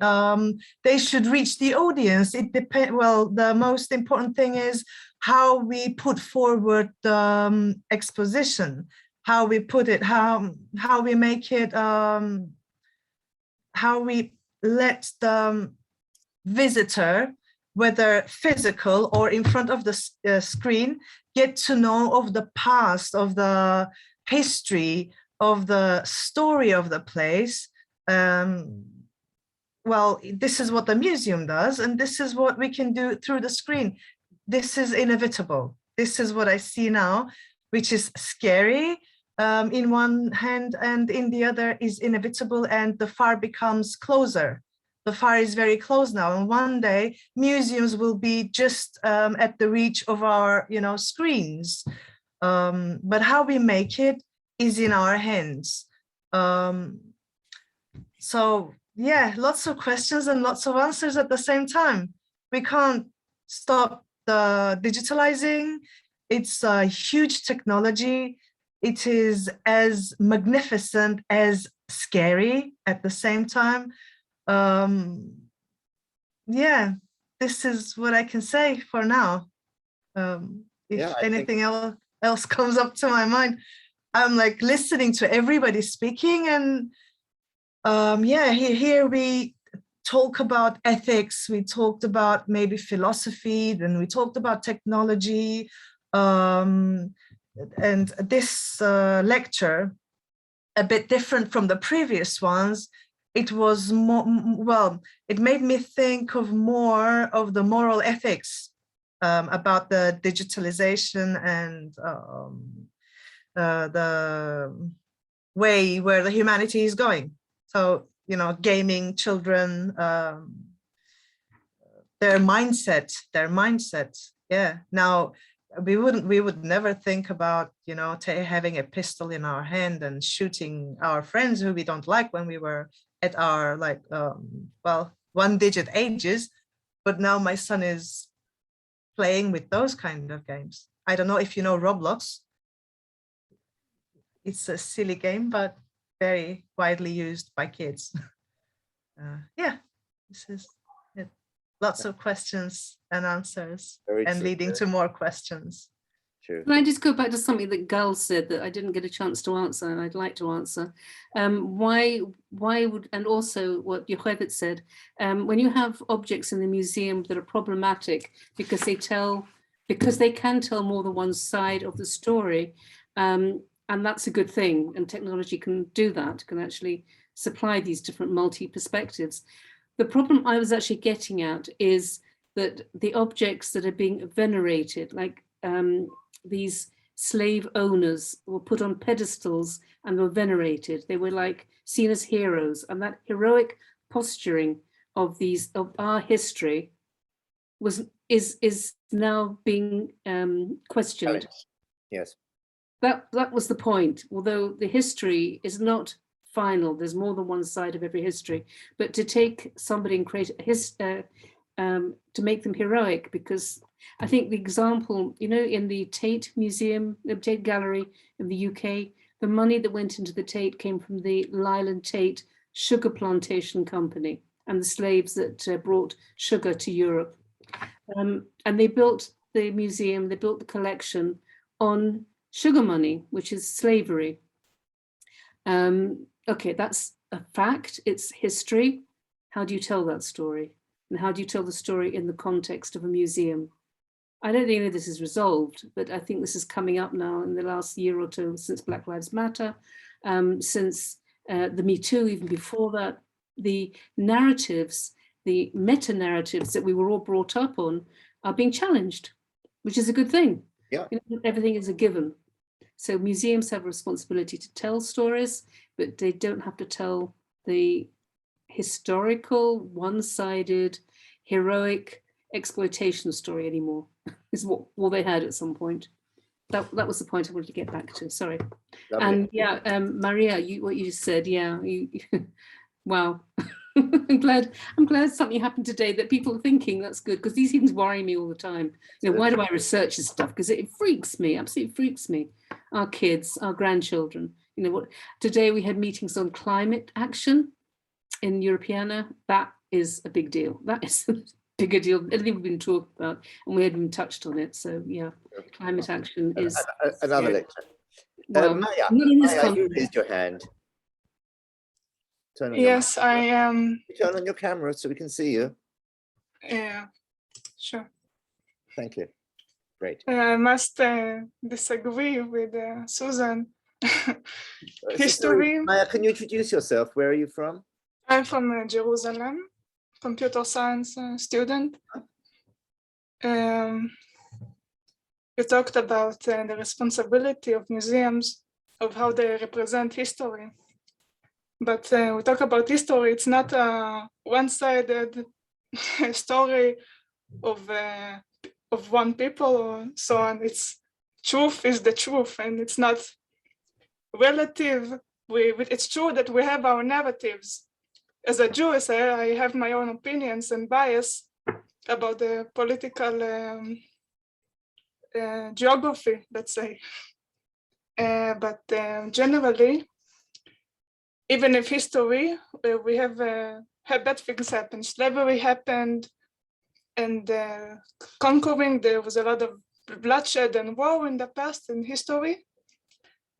They should reach the audience. It depends. Well, the most important thing is how we put forward the exposition, how we put it, how we make it, how we let the visitor, whether physical or in front of the screen, get to know of the past, of the history, of the story of the place. Well, this is what the museum does, and this is what we can do through the screen. This is inevitable. This is what I see now, which is scary in one hand, and in the other is inevitable, and the far becomes closer. The far is very close now, and one day museums will be just at the reach of our, screens. But how we make it is in our hands. So yeah, lots of questions and lots of answers at the same time. We can't stop the digitalizing. It's a huge technology. It is as magnificent as scary at the same time. Yeah, this is what I can say for now. If anything else comes up to my mind, I'm like listening to everybody speaking, and yeah, here we talk about ethics, we talked about maybe philosophy, then we talked about technology, and this lecture, a bit different from the previous ones, it was more, well, it made me think of more of the moral ethics about the digitalization and the way where the humanity is going. So, gaming, children, their mindset, yeah. Now, we would never think about, having a pistol in our hand and shooting our friends who we don't like when we were at our, well, one-digit ages. But now my son is playing with those kind of games. I don't know if you know Roblox. It's a silly game, but very widely used by kids. Yeah, this is it. Lots of questions and answers, and leading to more questions. True. Can I just go back to something that Gal said that I didn't get a chance to answer, and I'd like to answer? Why would, and also what Yocheved said, when you have objects in the museum that are problematic because they can tell more than one side of the story, and that's a good thing, and technology can do that, can actually supply these different multi-perspectives. The problem I was actually getting at is that the objects that are being venerated, like these slave owners, were put on pedestals and were venerated. They were like seen as heroes, and that heroic posturing of our history is now being questioned. Yes. That was the point. Although the history is not final, there's more than one side of every history. But to take somebody and create to make them heroic, because I think the example, in the Tate Museum, the Tate Gallery in the UK, the money that went into the Tate came from the Leland Tate sugar plantation company and the slaves that brought sugar to Europe. And they built the museum, they built the collection on sugar money, which is slavery. Okay, that's a fact, it's history. How do you tell that story? And how do you tell the story in the context of a museum? I don't think this is resolved, but I think this is coming up now in the last year or two since Black Lives Matter, since the Me Too, even before that. The narratives, the meta-narratives that we were all brought up on are being challenged, which is a good thing. Yeah. You know, everything is a given. So museums have a responsibility to tell stories, but they don't have to tell the historical, one-sided, heroic exploitation story anymore, is what all they had at some point. That was the point I wanted to get back to, sorry. Lovely. And yeah, Maria, what you just said, yeah, wow. I'm glad something happened today that people are thinking. That's good, because these things worry me all the time. You know, why do I research this stuff? Because it freaks me, absolutely freaks me. Our kids, our grandchildren. You know what? Today we had meetings on climate action in Europeana. That is a big deal. That is a bigger deal than anything we've been talking about, and we hadn't even touched on it. So yeah, climate action is another lecture. Well, Maya, not in this Maya, you context. raised your hand. Turn on Yes, I am. Turn on your camera so we can see you. Yeah, sure. Thank you. Great. I must disagree with Susan. History. Maya, can you introduce yourself? Where are you from? I'm from Jerusalem, computer science student. You talked about the responsibility of museums, of how they represent history. But we talk about history, it's not a one-sided story of one people or so on. It's truth is the truth, and it's not relative. It's true that we have our narratives. As a Jew, I have my own opinions and bias about the political geography, let's say. But generally, even if history, we have bad things happen. Slavery happened, and conquering, there was a lot of bloodshed and war in the past in history.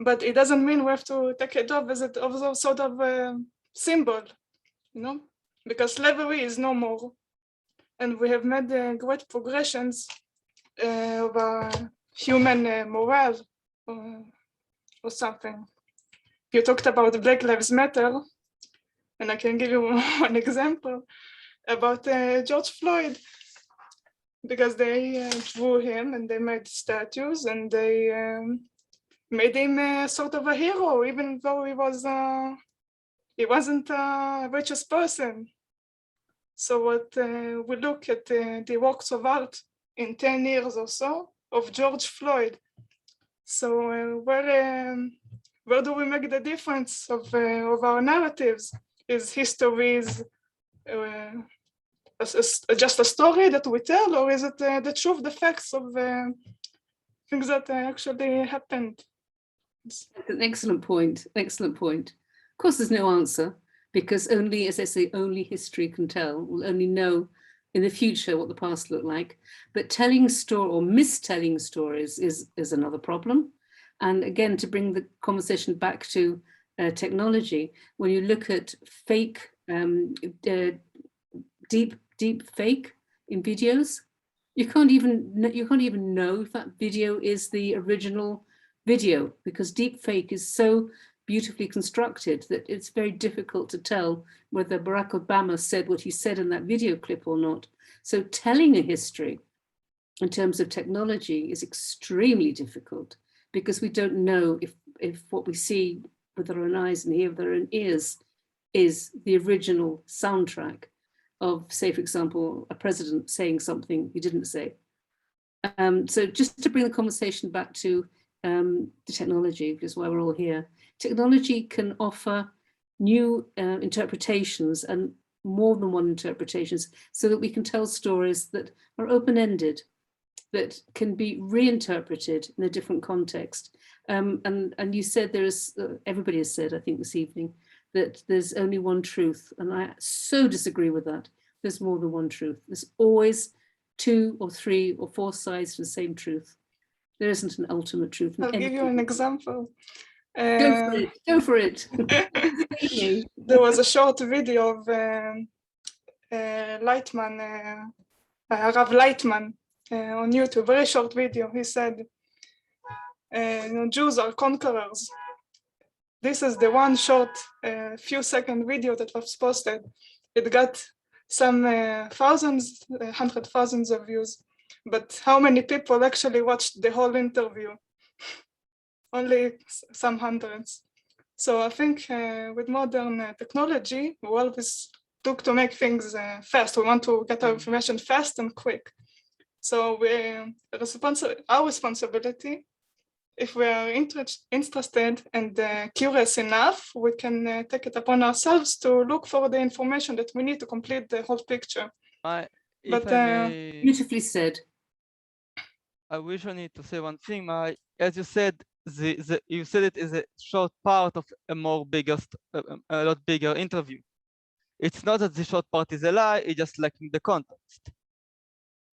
But it doesn't mean we have to take it off as a sort of symbol, you know, because slavery is no more. And we have made great progressions of human morale or something. You talked about Black Lives Matter, and I can give you one example about George Floyd, because they drew him and they made statues and they made him sort of a hero, even though he wasn't a righteous person. So what we look at the works of art in 10 years or so of George Floyd. So where do we make the difference of our narratives? Is history just a story that we tell, or is it the truth, the facts of things that actually happened? That's an excellent point. Excellent point. Of course, there's no answer, because only, as I say, only history can tell. We'll only know in the future what the past looked like. But telling story or mistelling stories is another problem. And again, to bring the conversation back to technology, when you look at fake, deep fake in videos, you can't even know if that video is the original video, because deep fake is so beautifully constructed that it's very difficult to tell whether Barack Obama said what he said in that video clip or not. So telling a history in terms of technology is extremely difficult, because we don't know if what we see with our own eyes and hear with our own ears is the original soundtrack of, say, for example, a president saying something he didn't say. So just to bring the conversation back to the technology, which is why we're all here. Technology can offer new interpretations, and more than one interpretations, so that we can tell stories that are open-ended, that can be reinterpreted in a different context. And you said there is, everybody has said, I think this evening, that there's only one truth. And I so disagree with that. There's more than one truth. There's always 2 or 3 or 4 sides to the same truth. There isn't an ultimate truth. I'll give you an example. Go for it. Go for it. There was a short video of Lightman, Rav Lightman on YouTube, very short video. He said, Jews are conquerors. This is the one short few second video that was posted. It got some thousands, 100,000 of views, but how many people actually watched the whole interview? Only some hundreds. So I think with modern technology, we always look to make things fast. We want to get our information fast and quick. So our responsibility, if we are interested and curious enough, we can take it upon ourselves to look for the information that we need to complete the whole picture. Beautifully said. I wish I need to say one thing. As you said, you said it is a short part of a a lot bigger interview. It's not that the short part is a lie, it's just lacking the context.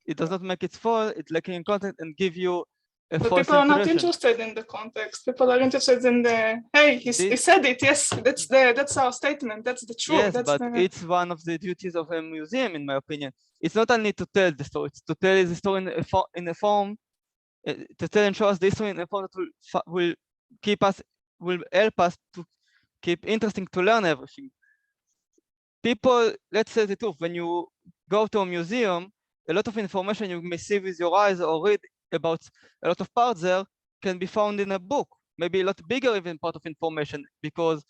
It does not make it false, it's lacking content and give you a but false people are not impression. interested in the context. People are interested in the, hey, he said it, yes, that's our statement, that's the truth. Yes, but it's one of the duties of a museum, in my opinion. It's not only to tell the story, it's to tell the story in a form, to tell and show us the story in a form that will help us to keep interesting to learn everything. People, let's say the truth, when you go to a museum, a lot of information you may see with your eyes or read about a lot of parts there can be found in a book, maybe a lot bigger even part of information, because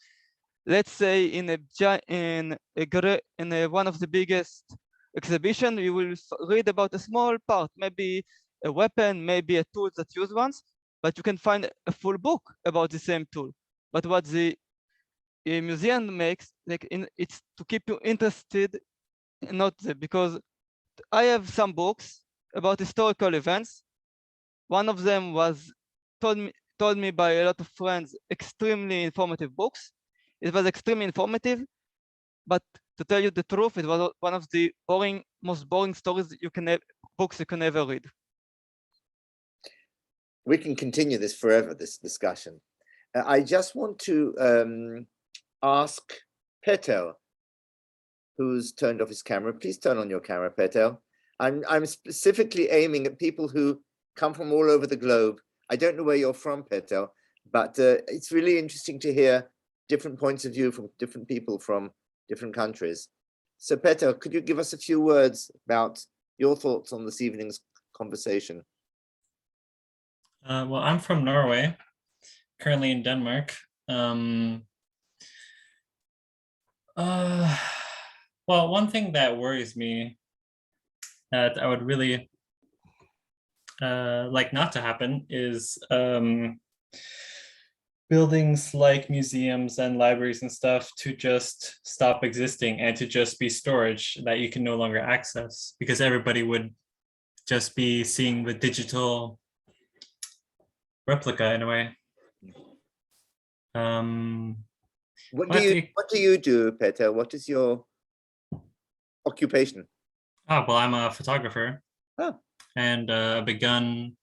let's say in one of the biggest exhibition, you will read about a small part, maybe a weapon, maybe a tool that's used once, but you can find a full book about the same tool. But what the museum makes, it's to keep you interested, not because I have some books about historical events. One of them was told me by a lot of friends, extremely informative books. It was extremely informative, but to tell you the truth, it was one of the most boring stories books you can ever read. We can continue this forever, this discussion. I just want to ask Petel, who's turned off his camera. Please turn on your camera, Petel. I'm specifically aiming at people who come from all over the globe. I don't know where you're from, Petel, but it's really interesting to hear different points of view from different people from different countries. So Petel, could you give us a few words about your thoughts on this evening's conversation? Well, I'm from Norway, currently in Denmark. Well, one thing that worries me that I would really like not to happen is buildings like museums and libraries and stuff to just stop existing and to just be storage that you can no longer access, because everybody would just be seeing the digital replica in a way. What do you do, Peter? What is your occupation? Oh, well, I'm a photographer. Oh. And I've begun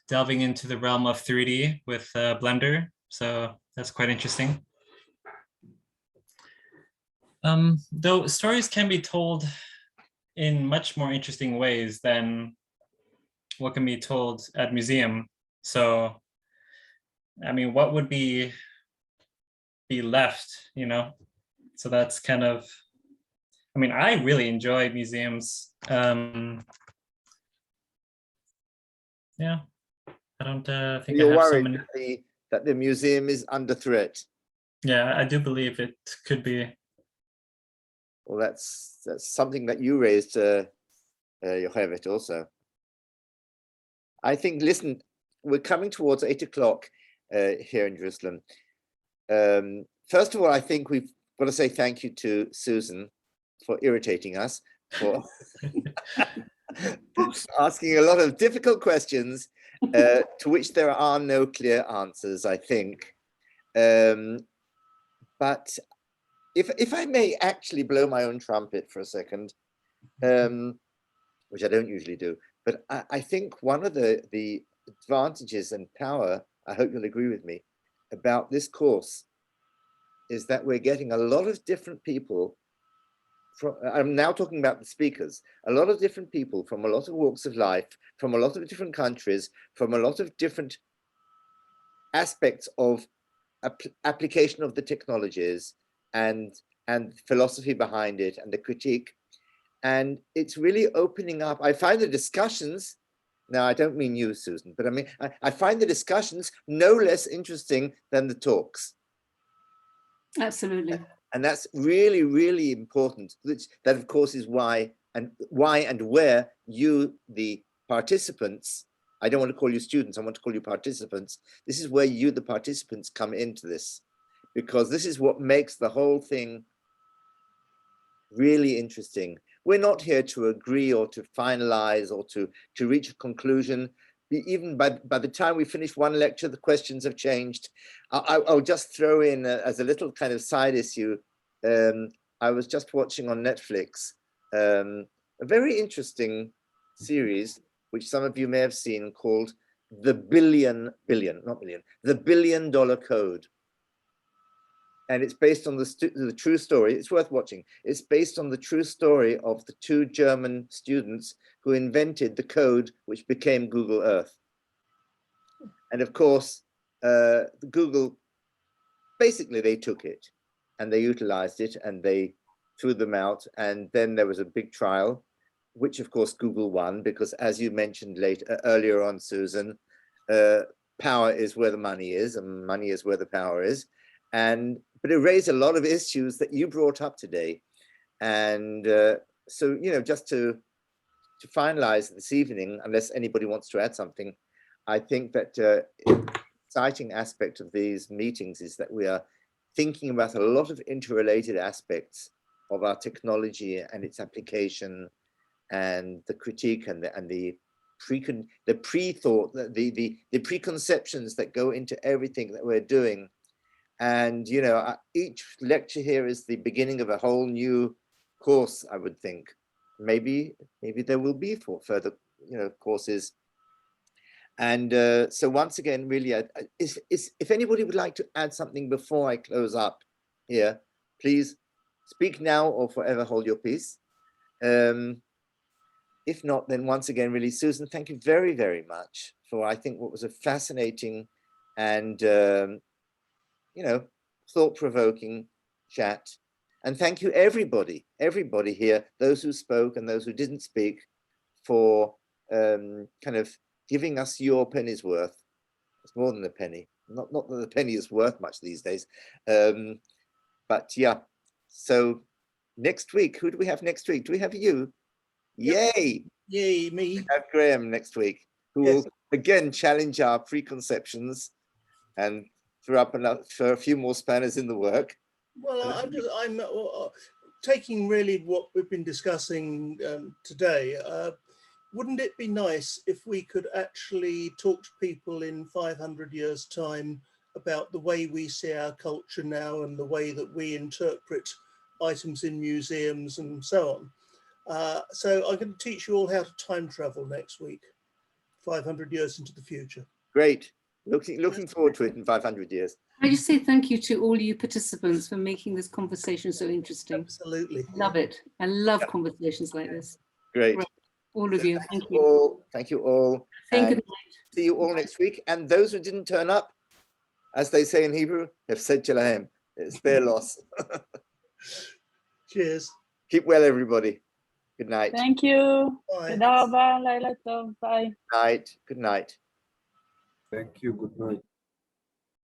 delving into the realm of 3D with Blender. So that's quite interesting. Though stories can be told in much more interesting ways than what can be told at museum. So, I mean, what would be left, you know? So that's kind of, I mean, I really enjoy museums. Yeah, I don't think you're I have worried so many... that the museum is under threat. Yeah, I do believe it could be. Well, that's something that you raised, Yocheved, also. I think, listen, we're coming towards 8 o'clock here in Jerusalem. First of all, I think we've got to say thank you to Susan for irritating us, for asking a lot of difficult questions to which there are no clear answers, I think. But if I may actually blow my own trumpet for a second, which I don't usually do, but I think one of the advantages and power, I hope you'll agree with me, about this course is that we're getting a lot of different people from, I'm now talking about the speakers, a lot of different people from a lot of walks of life, from a lot of different countries, from a lot of different aspects of application of the technologies and philosophy behind it and the critique. And it's really opening up. I find the discussions, now I don't mean you, Susan, but I mean, I find the discussions no less interesting than the talks. Absolutely. And that's really, really important. That of course is why and where you, the participants, I don't want to call you students, I want to call you participants. This is where you, the participants, come into this, because this is what makes the whole thing really interesting. We're not here to agree or to finalize or to reach a conclusion. Even by the time we finish one lecture, the questions have changed. I'll just throw in as a little kind of side issue. I was just watching on Netflix a very interesting series, which some of you may have seen, called The Billion Dollar Code. And it's based on the true story. It's worth watching. It's based on the true story of the two German students who invented the code which became Google Earth. And of course, Google, basically they took it and they utilized it and they threw them out. And then there was a big trial, which of course Google won, because as you mentioned earlier on, Susan, power is where the money is and money is where the power is. But it raised a lot of issues that you brought up today. And so, you know, just to finalize this evening, unless anybody wants to add something, I think that exciting aspect of these meetings is that we are thinking about a lot of interrelated aspects of our technology and its application and the critique and the pre-thought, the preconceptions that go into everything that we're doing. And, you know, each lecture here is the beginning of a whole new course, I would think. Maybe there will be for further, you know, courses. And so once again, really, if anybody would like to add something before I close up here, please speak now or forever hold your peace. If not, then once again, really, Susan, thank you very, very much for, I think, what was a fascinating and you know, thought-provoking chat. And thank you everybody here, those who spoke and those who didn't speak, for kind of giving us your penny's worth. It's more than a penny. Not that the penny is worth much these days. But yeah, so next week, who do we have next week? Do we have you? Yep. Yay! Yay, me. We have Graham next week, who will again challenge our preconceptions and throw a few more spanners in the work. Well, I'm taking really what we've been discussing today. Wouldn't it be nice if we could actually talk to people in 500 years' time about the way we see our culture now and the way that we interpret items in museums and so on? So I'm going to teach you all how to time travel next week, 500 years into the future. Great. Looking forward to it in 500 years. I just say thank you to all you participants for making this conversation so interesting. Absolutely. Love it. I love conversations like this. Great. All of you. Thank you all. Thank you all. Saying good night. See you all next week. And those who didn't turn up, as they say in Hebrew, hefsed shelahem. It's their loss. Cheers. Keep well, everybody. Good night. Thank you. Bye. Tודה רבה, לילה טוב. Bye. Night. Good night. Thank you. Good night.